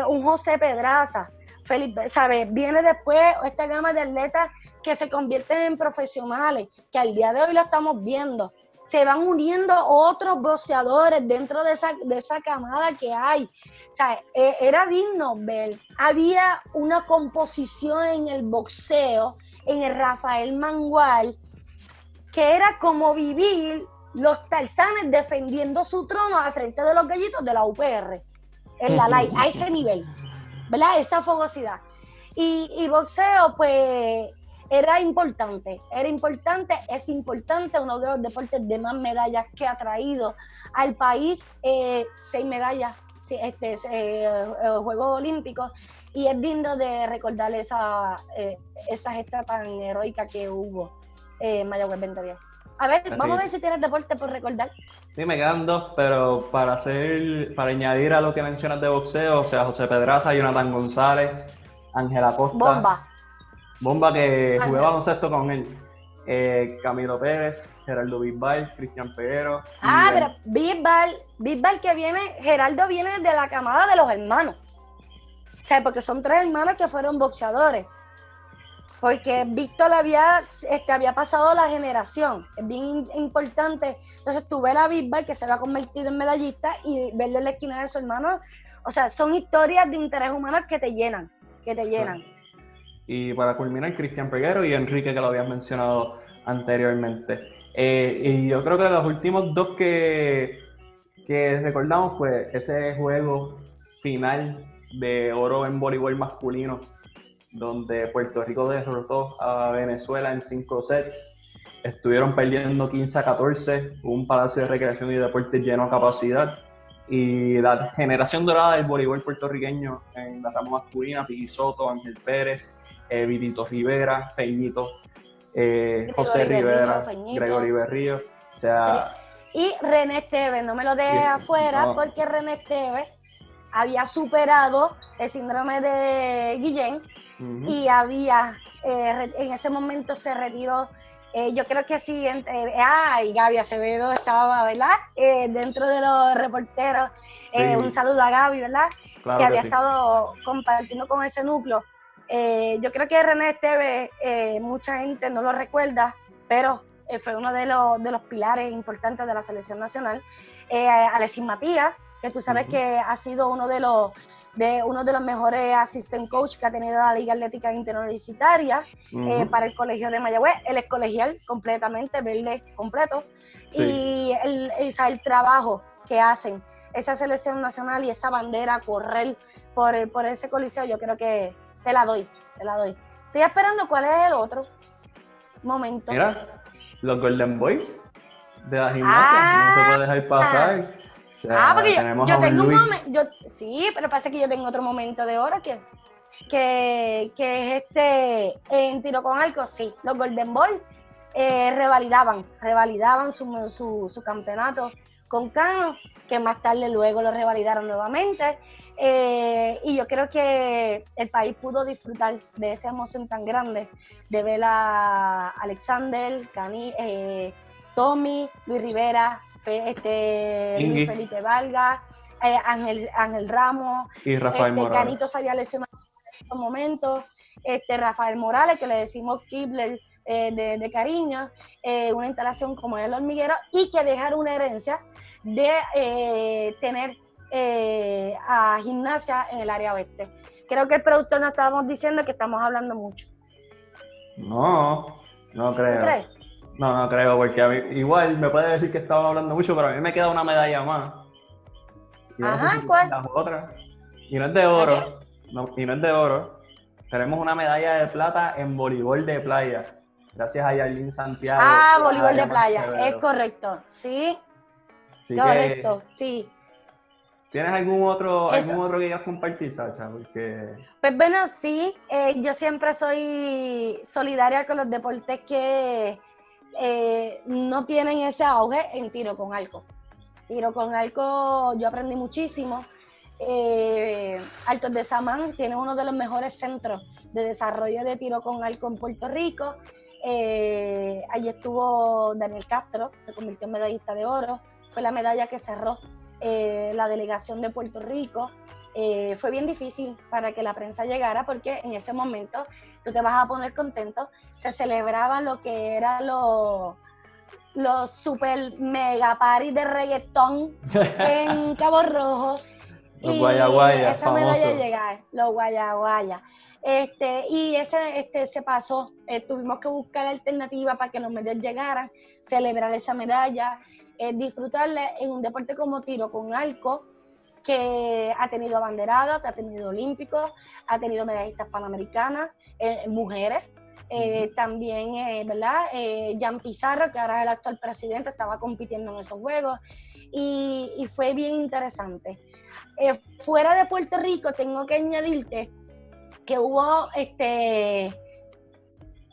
un José Pedraza. Felipe, ¿sabes? Viene después esta gama de atletas que se convierten en profesionales, que al día de hoy lo estamos viendo. Se van uniendo otros boxeadores dentro de esa camada que hay. O sea, era digno ver. Había una composición en el boxeo, en el Rafael Mangual, que era como vivir los Tarzanes defendiendo su trono al frente de los gallitos de la UPR, en la LAI, a ese nivel, ¿verdad? Esa fogosidad. Y boxeo, pues, era importante, es importante, uno de los deportes de más medallas que ha traído al país, 6 medallas, sí, Juegos Olímpicos, y es digno de recordar esa gesta tan heroica que hubo en Mayagüez 2010. A ver, vamos a ver si tienes deporte por recordar. Sí, me quedan dos, pero para añadir a lo que mencionas de boxeo, o sea, José Pedraza, Jonathan González, Ángela Costa, Bomba que jugué baloncesto con él, Camilo Pérez, Gerardo Bisbal, Cristian Peguero. Pero Bisbal que viene, Gerardo viene de la camada de los hermanos. O sea, porque son 3 hermanos que fueron boxeadores. Porque Víctor había pasado la generación, es bien importante. Entonces tú ves a Bisbal que se va convertido en medallista y verlo en la esquina de su hermano, o sea, son historias de interés humano que te llenan. Y para culminar, Cristian Peguero y Enrique, que lo habías mencionado anteriormente. Y yo creo que los últimos dos que recordamos, pues ese juego final de oro en voleibol masculino, donde Puerto Rico derrotó a Venezuela en 5 sets. Estuvieron perdiendo 15-14, un palacio de recreación y deportes lleno a capacidad. Y la generación dorada del voleibol puertorriqueño en la rama masculina, Piggy Soto, Ángel Pérez, Vidito Rivera, Feñito, José Rivera, Gregory Berrío. O sea, sí. Y René Esteves, no me lo dejes afuera, porque René Esteves había superado el síndrome de Guillain, y había, en ese momento se retiró, yo creo que sí, y Gaby Acevedo estaba, ¿verdad? Dentro de los reporteros, sí. Un saludo a Gaby, ¿verdad? Claro que había estado compartiendo con ese núcleo. Yo creo que René Esteves, mucha gente no lo recuerda, pero fue uno de los pilares importantes de la selección nacional. Alexis Matías, que tú sabes que ha sido uno de los mejores assistant coach que ha tenido la Liga Atlética Interuniversitaria para el colegio de Mayagüez. Él es colegial completamente, verde completo. Sí. Y el trabajo que hacen esa selección nacional y esa bandera, correr por ese coliseo, yo creo que te la doy. Estoy esperando cuál es el otro momento. Mira, los Golden Boys de la gimnasia, no se puede dejar pasar. O sea, porque yo tengo un momento, sí, pero pasa que yo tengo otro momento de oro que es en tiro con arco. Sí, los Golden Boys revalidaban su campeonato con Cano, que más tarde luego lo revalidaron nuevamente, y yo creo que el país pudo disfrutar de esa emoción tan grande de ver a Alexander, Tommy, Luis Rivera, Luis Felipe Vargas, Ángel Ramos, y Rafael Morales. Canito se había lesionado en estos momentos, Rafael Morales, que le decimos Kibler de cariño, una instalación como el hormiguero, y que dejar una herencia de tener a gimnasia en el área oeste. Creo que el productor nos estábamos diciendo que estamos hablando mucho. No creo. ¿Tú crees? No creo, porque a mí, igual me puede decir que estaba hablando mucho, pero a mí me queda una medalla más. ¿Cuál? Las otras. Y no es de oro. Y no es de oro. Tenemos una medalla de plata en voleibol de playa. Gracias a Yarlín Santiago. Voleibol de playa, es correcto. Sí. Así correcto, sí. ¿Tienes algún otro que quieras compartir, Sacha? Porque... Pues bueno, sí, yo siempre soy solidaria con los deportes que no tienen ese auge en tiro con arco. Tiro con arco yo aprendí muchísimo. Altos de Samán tiene uno de los mejores centros de desarrollo de tiro con arco en Puerto Rico. Allí estuvo Daniel Castro, se convirtió en medallista de oro. Fue la medalla que cerró la delegación de Puerto Rico. Fue bien difícil para que la prensa llegara, porque en ese momento tú te vas a poner contento. Se celebraba lo que era los super mega parties de reggaetón en Cabo Rojo. Los guayaguayas, esa medalla llega, los guayaguayas. Y se pasó. Tuvimos que buscar alternativas para que los medios llegaran, celebrar esa medalla, disfrutarla en un deporte como tiro con arco, que ha tenido abanderados, que ha tenido olímpicos, ha tenido medallistas panamericanas, mujeres. también, ¿verdad? Jan Pizarro, que ahora es el actual presidente, estaba compitiendo en esos juegos y fue bien interesante. Fuera de Puerto Rico, tengo que añadirte que hubo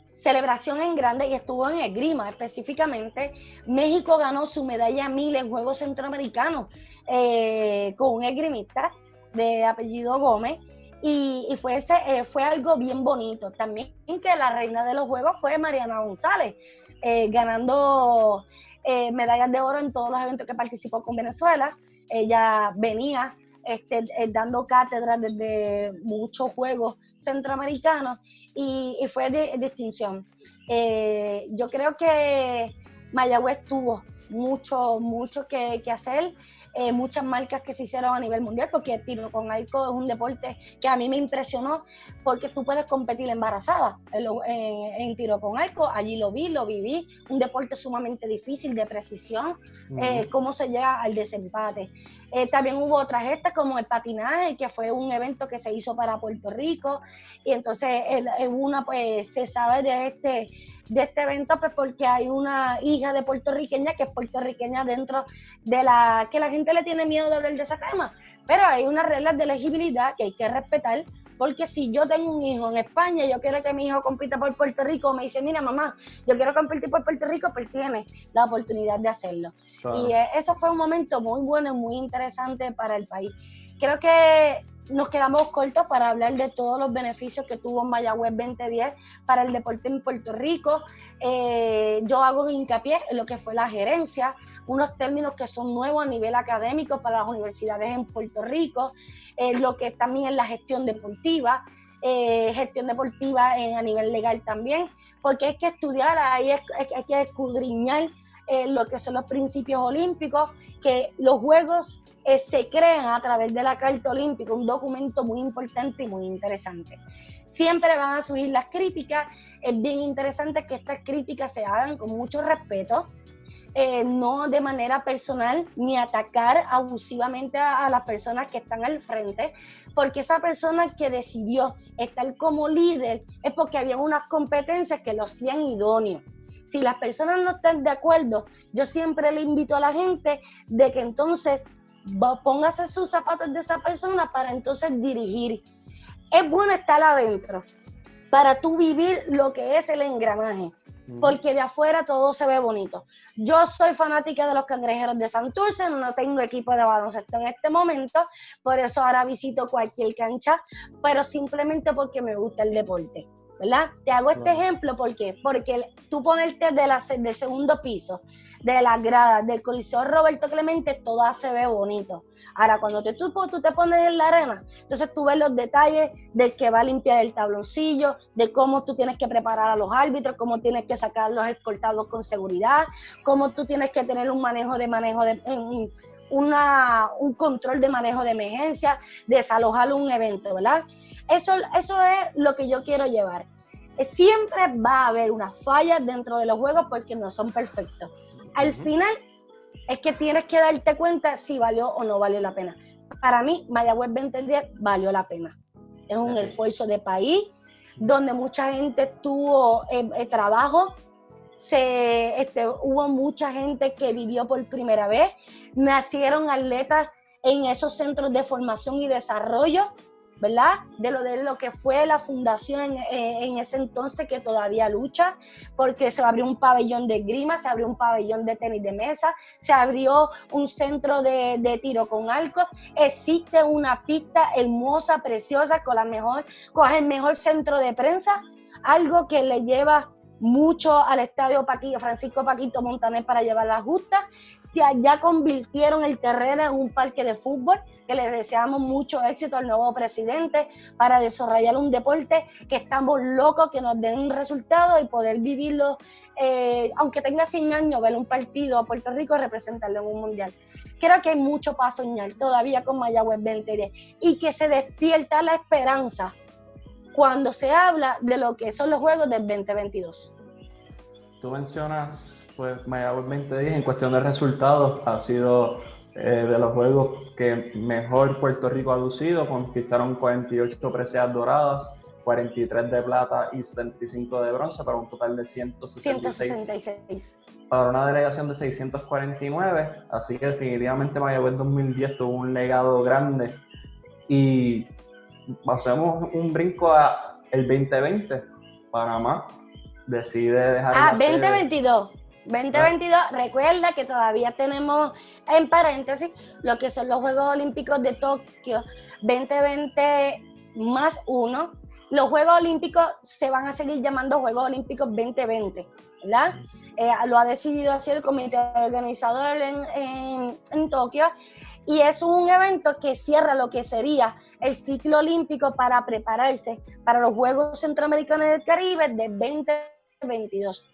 celebración en grande y estuvo en esgrima específicamente. México ganó su medalla 1000 en Juegos Centroamericanos con un esgrimista de apellido Gómez y fue algo bien bonito. También que la reina de los Juegos fue Mariana González, ganando medallas de oro en todos los eventos que participó con Venezuela. Ella venía dando cátedras desde muchos juegos centroamericanos y fue de distinción. Yo creo que Mayagüez tuvo mucho que hacer, muchas marcas que se hicieron a nivel mundial, porque el tiro con arco es un deporte que a mí me impresionó, porque tú puedes competir embarazada en tiro con arco. Allí lo viví, un deporte sumamente difícil, de precisión, cómo se llega al desempate. También hubo otras gestas como el patinaje, que fue un evento que se hizo para Puerto Rico, y entonces pues se sabe de este evento pues porque hay una hija de puertorriqueña que es puertorriqueña dentro de que la gente le tiene miedo de hablar de ese tema, pero hay unas reglas de elegibilidad que hay que respetar, porque si yo tengo un hijo en España y yo quiero que mi hijo compita por Puerto Rico, me dice, mira mamá, yo quiero competir por Puerto Rico, pues tiene la oportunidad de hacerlo. Claro. Y eso fue un momento muy bueno y muy interesante para el país. Creo que nos quedamos cortos para hablar de todos los beneficios que tuvo Mayagüez 2010 para el deporte en Puerto Rico. Yo hago hincapié en lo que fue la gerencia, unos términos que son nuevos a nivel académico para las universidades en Puerto Rico, lo que también es la gestión deportiva a nivel legal también, porque hay que estudiar, hay que escudriñar lo que son los principios olímpicos, que los Juegos se crean a través de la Carta Olímpica, un documento muy importante y muy interesante. Siempre van a subir las críticas, es bien interesante que estas críticas se hagan con mucho respeto, no de manera personal, ni atacar abusivamente a las personas que están al frente, porque esa persona que decidió estar como líder es porque había unas competencias que lo hacían idóneo. Si las personas no están de acuerdo, yo siempre le invito a la gente de que entonces póngase sus zapatos de esa persona para entonces dirigir. Es bueno estar adentro para tú vivir lo que es el engranaje, porque de afuera todo se ve bonito. Yo soy fanática de los Cangrejeros de Santurce, no tengo equipo de baloncesto en este momento, por eso ahora visito cualquier cancha, pero simplemente porque me gusta el deporte, ¿verdad? Te hago este ejemplo porque tú ponerte del segundo piso, de las gradas, del Coliseo Roberto Clemente, todo se ve bonito. Ahora, cuando tú te pones en la arena, entonces tú ves los detalles del que va a limpiar el tabloncillo, de cómo tú tienes que preparar a los árbitros, cómo tienes que sacar a los escoltados con seguridad, cómo tú tienes que tener un control de manejo de emergencia, desalojar un evento, ¿verdad? Eso es lo que yo quiero llevar. Siempre va a haber unas fallas dentro de los juegos porque no son perfectos. Al final es que tienes que darte cuenta si valió o no valió la pena. Para mí, Mayagüez 2010 valió la pena. Es un esfuerzo de país donde mucha gente tuvo trabajo, hubo mucha gente que vivió por primera vez, nacieron atletas en esos centros de formación y desarrollo, ¿verdad? De lo que fue la fundación en ese entonces, que todavía lucha, porque se abrió un pabellón de esgrima, se abrió un pabellón de tenis de mesa, se abrió un centro de tiro con arco, existe una pista hermosa, preciosa, con el mejor centro de prensa, algo que le lleva mucho al estadio Francisco Paquito Montaner para llevar las justas. Ya convirtieron el terreno en un parque de fútbol, que les deseamos mucho éxito al nuevo presidente para desarrollar un deporte que estamos locos, que nos den resultados y poder vivirlo, aunque tenga 100 años, ver un partido a Puerto Rico y representarlo en un mundial. Creo que hay mucho para soñar todavía con Mayagüez 2010 y que se despierta la esperanza cuando se habla de lo que son los Juegos del 2022. Tú mencionas, pues, Mayagüez 2010 en cuestión de resultados, ha sido de los juegos que mejor Puerto Rico ha lucido, conquistaron 48 preseas doradas, 43 de plata y 75 de bronce, para un total de 166 para una delegación de 649, así que definitivamente Mayagüez 2010 tuvo un legado grande. Y hacemos un brinco a el 2020, Panamá decide dejar la 2022. 2022, recuerda que todavía tenemos en paréntesis lo que son los Juegos Olímpicos de Tokio 2020 más 1. Los Juegos Olímpicos se van a seguir llamando Juegos Olímpicos 2020, ¿verdad? Lo ha decidido así el comité organizador en Tokio, y es un evento que cierra lo que sería el ciclo olímpico para prepararse para los Juegos Centroamericanos del Caribe de 2022.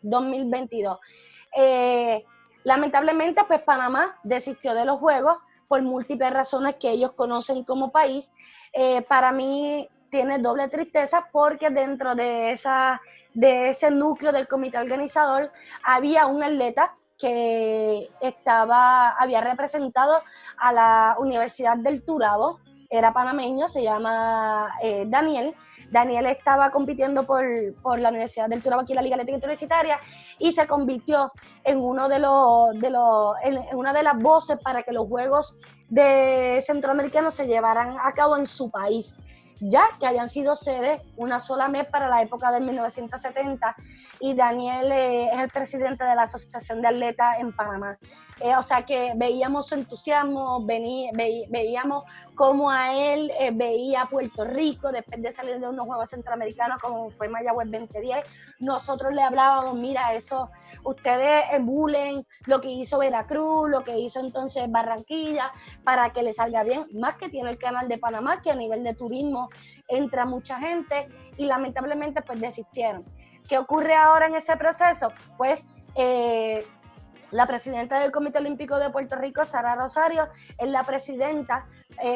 Lamentablemente, pues Panamá desistió de los Juegos por múltiples razones que ellos conocen como país. Para mí tiene doble tristeza porque dentro de ese núcleo del comité organizador había un atleta que había representado a la Universidad del Turabo, era panameño, se llama Daniel. Daniel estaba compitiendo por la Universidad del Turabo, aquí en la Liga Atlética Universitaria, y se convirtió en en una de las voces para que los Juegos de Centroamericanos se llevaran a cabo en su país, ya que habían sido sede una sola vez para la época de 1970, y Daniel es el presidente de la Asociación de Atletas en Panamá. O sea que veíamos su entusiasmo, veíamos cómo a él veía a Puerto Rico después de salir de unos Juegos Centroamericanos como fue Mayagüez 2010. Nosotros le hablábamos, mira, eso, ustedes emulen lo que hizo Veracruz, lo que hizo entonces Barranquilla, para que le salga bien, más que tiene el canal de Panamá, que a nivel de turismo entra mucha gente, y lamentablemente pues desistieron. ¿Qué ocurre ahora en ese proceso? Pues la presidenta del Comité Olímpico de Puerto Rico, Sara Rosario, es la presidenta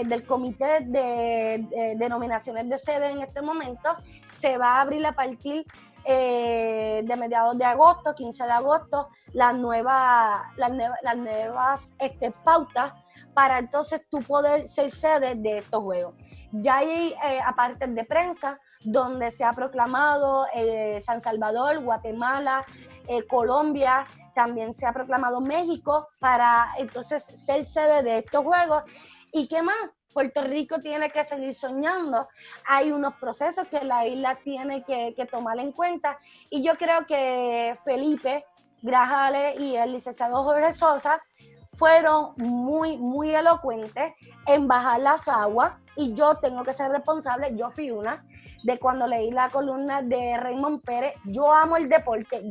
del comité de nominaciones de sede en este momento. Se va a abrir a partir de mediados de agosto, 15 de agosto, las nuevas pautas para entonces tú poder ser sede de estos juegos. Ya hay aparte de prensa donde se ha proclamado San Salvador, Guatemala, Colombia, también se ha proclamado México para entonces ser sede de estos juegos. ¿Y qué más? Puerto Rico tiene que seguir soñando. Hay unos procesos que la isla tiene que tomar en cuenta, y yo creo que Felipe Grajales y el licenciado Jorge Sosa fueron muy, muy elocuentes en bajar las aguas, y yo tengo que ser responsable. Yo fui una de cuando leí la columna de Raymond Pérez. Yo amo el deporte,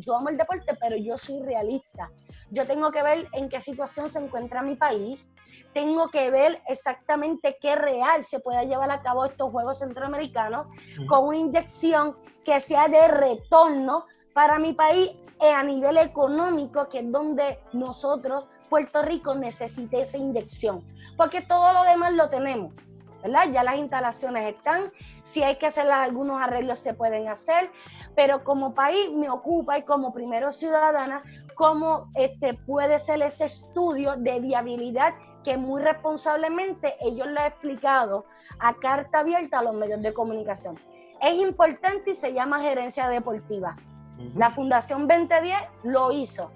pero yo soy realista. Yo tengo que ver en qué situación se encuentra mi país, tengo que ver exactamente qué real se pueda llevar a cabo estos Juegos Centroamericanos con una inyección que sea de retorno para mi país a nivel económico, que es donde nosotros, Puerto Rico, necesita esa inyección, porque todo lo demás lo tenemos, ¿verdad? Ya las instalaciones están, si hay que hacer algunos arreglos se pueden hacer, pero como país me ocupa, y como primero ciudadana, cómo puede ser ese estudio de viabilidad que muy responsablemente ellos le han explicado a carta abierta a los medios de comunicación. Es importante y se llama gerencia deportiva. La Fundación 2010 lo hizo,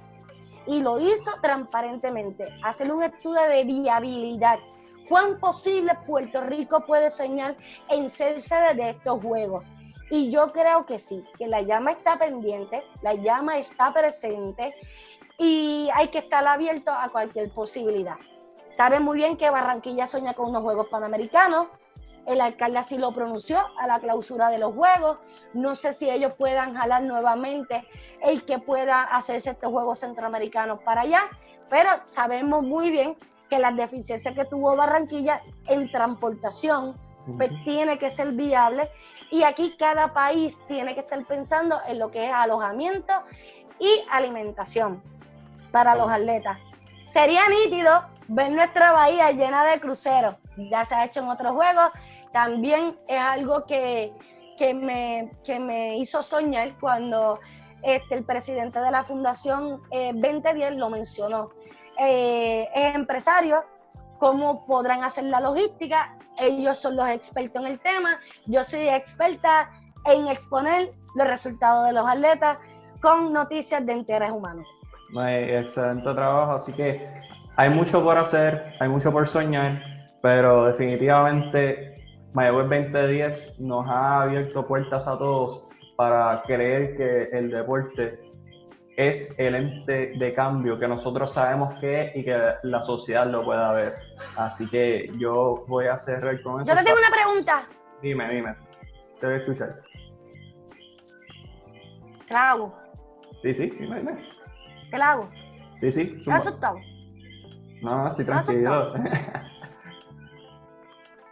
y lo hizo transparentemente, hacer un estudio de viabilidad. ¿Cuán posible Puerto Rico puede soñar en ser sede de estos juegos? Y yo creo que sí, que la llama está pendiente, la llama está presente, y hay que estar abierto a cualquier posibilidad. Sabe muy bien que Barranquilla sueña con unos Juegos Panamericanos. El alcalde así lo pronunció a la clausura de los Juegos. No sé si ellos puedan jalar nuevamente el que pueda hacerse estos Juegos Centroamericanos para allá, pero sabemos muy bien que las deficiencias que tuvo Barranquilla en transportación pues tiene que ser viable, y aquí cada país tiene que estar pensando en lo que es alojamiento y alimentación para los atletas. Sería nítido ver nuestra bahía llena de cruceros. Ya se ha hecho en otros juegos. También es algo que me hizo soñar cuando el presidente de la Fundación 2010 lo mencionó. Es empresario, ¿cómo podrán hacer la logística? Ellos son los expertos en el tema. Yo soy experta en exponer los resultados de los atletas con noticias de interés humano. Excelente trabajo, así que hay mucho por hacer, hay mucho por soñar, pero definitivamente Mayagüez 2010 nos ha abierto puertas a todos para creer que el deporte es el ente de cambio que nosotros sabemos que es y que la sociedad lo pueda ver. Así que yo voy a cerrar con eso. Yo te tengo una pregunta. Dime. Te voy a escuchar. ¿Qué la hago? Sí, dime. ¿Qué la hago? Sí. ¿Estás asustado? No, estoy tranquilo.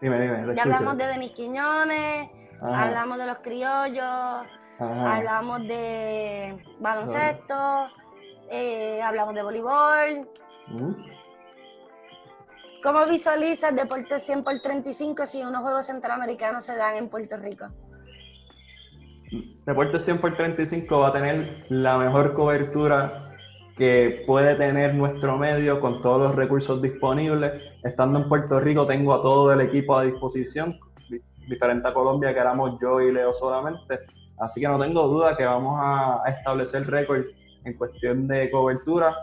Dime. Ya hablamos de Denis Quiñones, hablamos de los criollos, hablamos de baloncesto, hablamos de voleibol. ¿Cómo visualizas Deporte 100 por 35 si unos Juegos Centroamericanos se dan en Puerto Rico? Deporte 100 por 35 va a tener la mejor cobertura que puede tener nuestro medio con todos los recursos disponibles. Estando en Puerto Rico tengo a todo el equipo a disposición, diferente a Colombia que éramos yo y Leo solamente. Así que no tengo duda que vamos a establecer récord en cuestión de cobertura,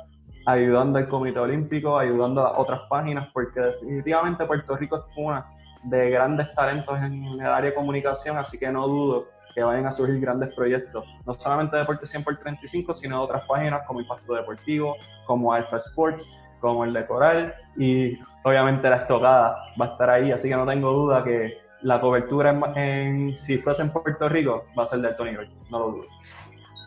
ayudando al Comité Olímpico, ayudando a otras páginas, porque definitivamente Puerto Rico es una de grandes talentos en el área de comunicación, así que no dudo que vayan a surgir grandes proyectos, no solamente de Deporte 100 por 35, sino de otras páginas como Impacto Deportivo, como Alpha Sports, como el de Coral, y obviamente la estocada va a estar ahí, así que no tengo duda que la cobertura si fuese en Puerto Rico va a ser de alto nivel, no lo dudo.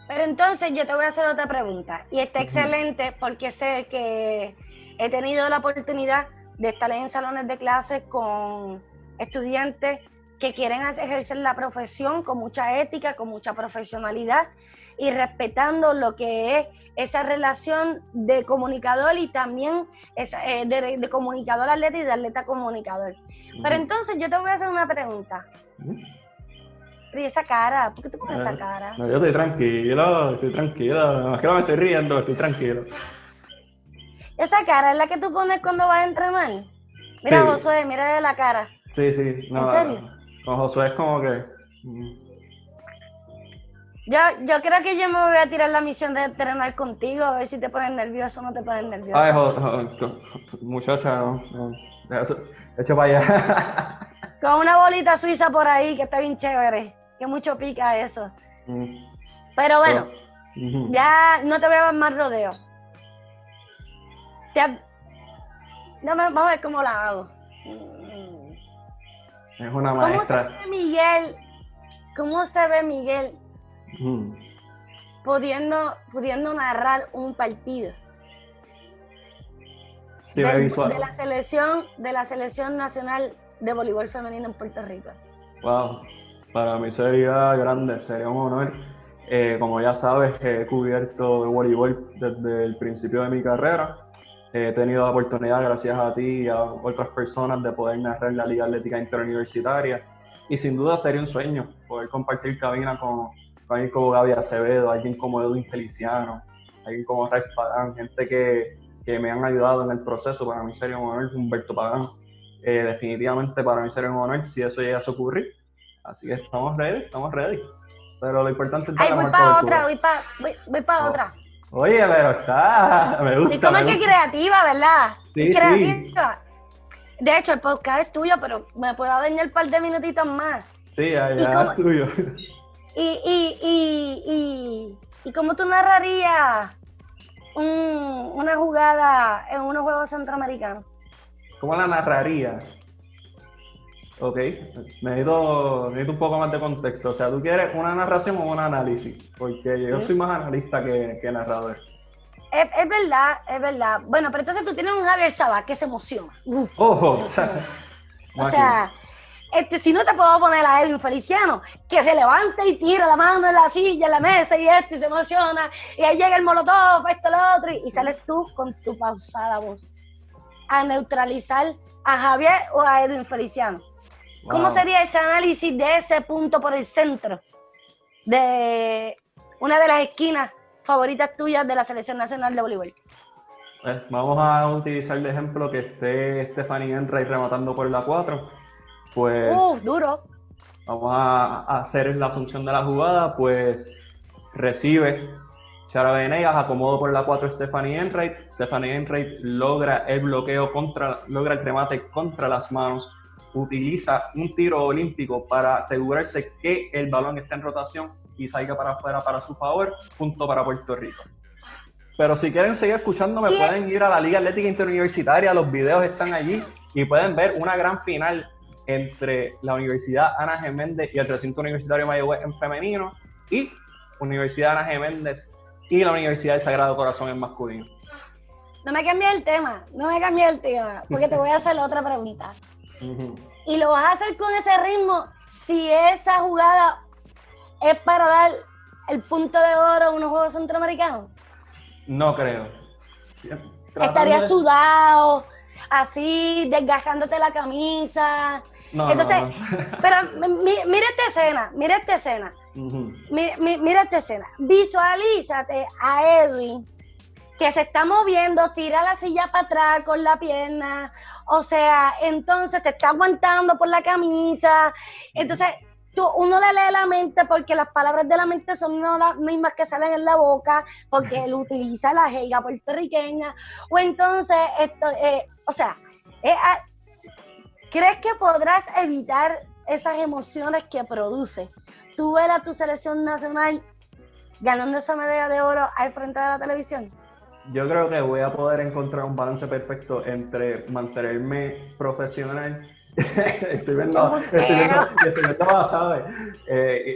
Pero entonces yo te voy a hacer otra pregunta, y está excelente porque sé que he tenido la oportunidad de estar en salones de clases con estudiantes que quieren ejercer la profesión con mucha ética, con mucha profesionalidad y respetando lo que es esa relación de comunicador y también de comunicador atleta y de atleta comunicador. Pero entonces yo te voy a hacer una pregunta. ¿Y esa cara? ¿Por qué te pones esa cara? No, yo estoy tranquilo. Es que no me estoy riendo, estoy tranquilo. ¿Esa cara es la que tú pones cuando vas a entrenar? Mira, sí. Josué, mira la cara. Sí. No, ¿en serio? Con Josué es como que... Yo creo que yo me voy a tirar la misión de entrenar contigo, a ver si te pones nervioso o no te pones nervioso. Ay, muchacha, no. Echa para allá. Con una bolita suiza por ahí, que está bien chévere, que mucho pica eso. Pero bueno, ya no te voy a dar más rodeo. Vamos a ver cómo la hago. Es una maestra. ¿Cómo se ve Miguel pudiendo narrar un partido? Sí, visual. de la selección nacional de voleibol femenino en Puerto Rico. Wow, para mí sería grande, sería un honor. Como ya sabes, he cubierto el voleibol desde el principio de mi carrera. He tenido la oportunidad, gracias a ti y a otras personas, de poder narrar la Liga Atlética Interuniversitaria. Y sin duda sería un sueño poder compartir cabina con alguien como Gaby Acevedo, alguien como Edwin Feliciano, alguien como Raif Pagán, gente que me han ayudado en el proceso. Para mí sería un honor. Humberto Pagán. Definitivamente para mí sería un honor si eso llegase a ocurrir. Así que estamos ready. Pero lo importante es dar la mejor cobertura. Voy para otra. Oye, pero me gusta. Y como que creativa, ¿verdad? Sí, creativa. Sí. De hecho, el podcast es tuyo, pero me puedo dañar un par de minutitos más. Sí, ya es tuyo. ¿Y cómo tú narrarías una jugada en unos Juegos Centroamericanos? ¿Cómo la narraría? Ok, necesito un poco más de contexto. O sea, ¿tú quieres una narración o un análisis? Porque yo soy más analista que narrador. Es verdad. Bueno, pero entonces tú tienes un Javier Sabá que se emociona. Ojo, o sea, si no te puedo poner a Edwin Feliciano, que se levanta y tira la mano en la silla, en la mesa y y se emociona, y ahí llega el molotov, esto, lo otro, y sales tú con tu pausada voz a neutralizar a Javier o a Edwin Feliciano. Wow. ¿Cómo sería ese análisis de ese punto por el centro de una de las esquinas favoritas tuyas de la Selección Nacional de Voleibol? Vamos a utilizar de ejemplo que esté Stephanie Enright rematando por la 4. Pues duro. Vamos a hacer la asunción de la jugada, pues recibe Chara Venegas, acomodo por la 4 Stephanie Enright. Stephanie Enright logra el bloqueo logra el remate contra las manos. Utiliza un tiro olímpico para asegurarse que el balón esté en rotación y salga para afuera para su favor, punto para Puerto Rico. Pero si quieren seguir escuchándome, pueden ir a la Liga Atlética Interuniversitaria, los videos están allí y pueden ver una gran final entre la Universidad Ana G. Méndez y el Recinto Universitario Mayagüez en femenino y Universidad Ana G. Méndez y la Universidad del Sagrado Corazón en masculino. No me cambies el tema, porque te voy a hacer otra pregunta. ¿Y lo vas a hacer con ese ritmo si esa jugada es para dar el punto de oro a unos Juegos Centroamericanos? No creo. Estaría sudado, así, desgastándote la camisa. No, entonces, no. Pero mira esta escena. Mira esta escena. Visualízate a Edwin que se está moviendo, tira la silla para atrás con la pierna, o sea, entonces te está aguantando por la camisa, entonces uno le lee la mente porque las palabras de la mente son no las mismas que salen en la boca, porque él utiliza la jerga puertorriqueña, o entonces, ¿crees que podrás evitar esas emociones que produce tú ver a tu selección nacional ganando esa medalla de oro al frente de la televisión? Yo creo que voy a poder encontrar un balance perfecto entre mantenerme profesional estoy viendo ¿sabes?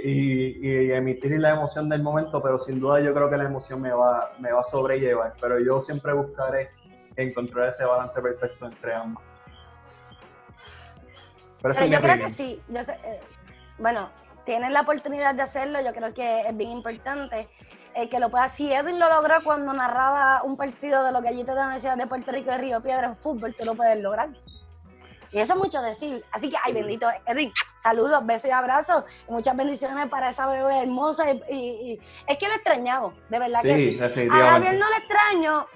Y emitir la emoción del momento, pero sin duda yo creo que la emoción me va a sobrellevar, pero yo siempre buscaré encontrar ese balance perfecto entre ambas. Pero yo creo que sí, tienes la oportunidad de hacerlo, yo creo que es bien importante que lo pueda. Si Edwin lo logró cuando narraba un partido de los Gallitos de la Universidad de Puerto Rico de Río Piedra en fútbol, tú lo puedes lograr. Y eso es mucho decir. Así que, ay, bendito Edwin, saludos, besos y abrazos. Y muchas bendiciones para esa bebé hermosa. Y es que lo extrañamos, de verdad que sí. Definitivamente. A Javier no le extraño.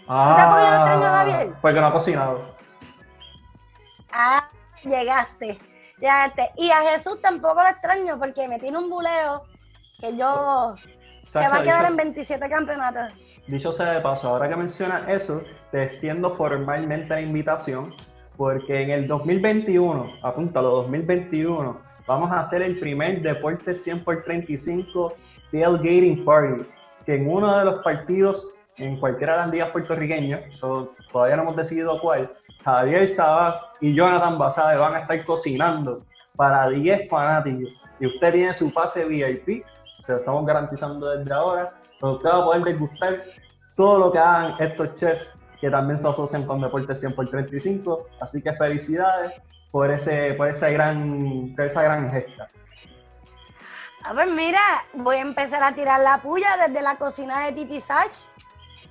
¿Sabes por qué no extraño a Javier? Porque no ha cocinado. Llegaste. Y a Jesús tampoco lo extraño porque me tiene un buleo que yo se va a quedar en 27 campeonatos. Dicho sea de paso, ahora que mencionas eso, te extiendo formalmente la invitación porque en el 2021, apúntalo, 2021, vamos a hacer el primer Deporte 100x35 Tailgating Party, que en uno de los partidos, en cualquiera de las ligas puertorriqueñas, todavía no hemos decidido cuál, Javier Sabaj y Jonathan Basabe van a estar cocinando para 10 fanáticos y usted tiene su pase VIP, se lo estamos garantizando desde ahora, donde usted va a poder degustar todo lo que hagan estos chefs que también se asocian con Deporte 100x35, así que felicidades por esa gran gesta. Pues mira, voy a empezar a tirar la puya desde la cocina de Titi Sach.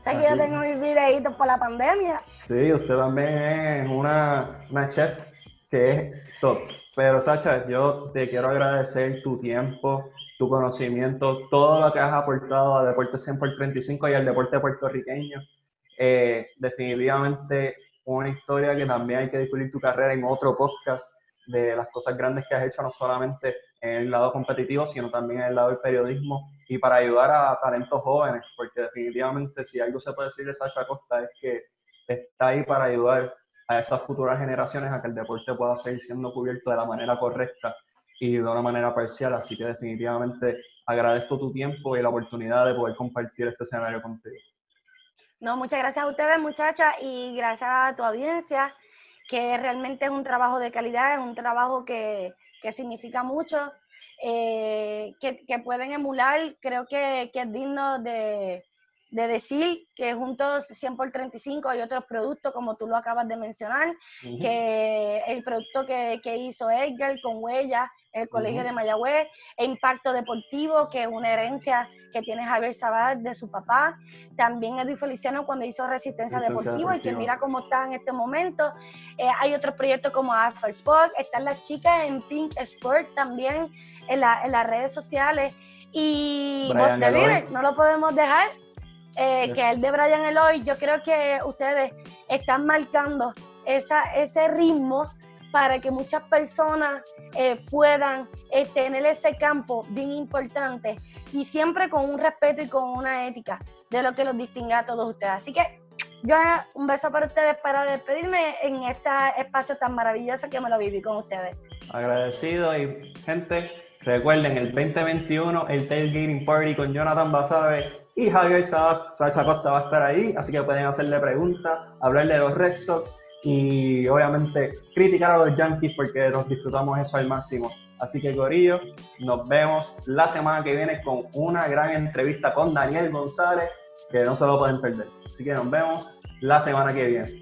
Sé que yo tengo mis videitos por la pandemia. Sí, usted también es una chef que es top. Pero Sacha, yo te quiero agradecer tu tiempo, tu conocimiento, todo lo que has aportado a Deporte 100x35 y al deporte puertorriqueño. Definitivamente una historia que también hay que descubrir tu carrera en otro podcast de las cosas grandes que has hecho, no solamente en el lado competitivo, sino también en el lado del periodismo y para ayudar a talentos jóvenes, porque definitivamente si algo se puede decir de Sacha Acosta es que está ahí para ayudar a esas futuras generaciones a que el deporte pueda seguir siendo cubierto de la manera correcta y de una manera parcial, así que definitivamente agradezco tu tiempo y la oportunidad de poder compartir este escenario contigo. No, muchas gracias a ustedes, muchachas, y gracias a tu audiencia, que realmente es un trabajo de calidad, es un trabajo que significa mucho, que pueden emular. Creo que es digno de decir que juntos 100x35 hay otros productos, como tú lo acabas de mencionar, que el producto que hizo Edgar con Huella, el Colegio de Mayagüez, e Impacto Deportivo, que es una herencia que tiene Javier Sabaj de su papá. También Edwin Feliciano cuando hizo Resistencia Deportiva, y que mira cómo está en este momento. Hay otros proyectos como Alpha Sport, están las chicas en Pink Sport también en las redes sociales. Y Boss de River, no lo podemos dejar. Que es el de Brian Eloy. Yo creo que ustedes están marcando ese ritmo para que muchas personas puedan tener ese campo bien importante y siempre con un respeto y con una ética de lo que los distingue a todos ustedes. Así que yo un beso para ustedes para despedirme en este espacio tan maravilloso que me lo viví con ustedes. Agradecido y gente, recuerden el 2021 el Tailgating Party con Jonathan Basabe y Javier Sacha Costa va a estar ahí, así que pueden hacerle preguntas, hablarle de los Red Sox y obviamente criticar a los Yankees porque nos disfrutamos eso al máximo. Así que corillo, nos vemos la semana que viene con una gran entrevista con Daniel González que no se lo pueden perder. Así que nos vemos la semana que viene.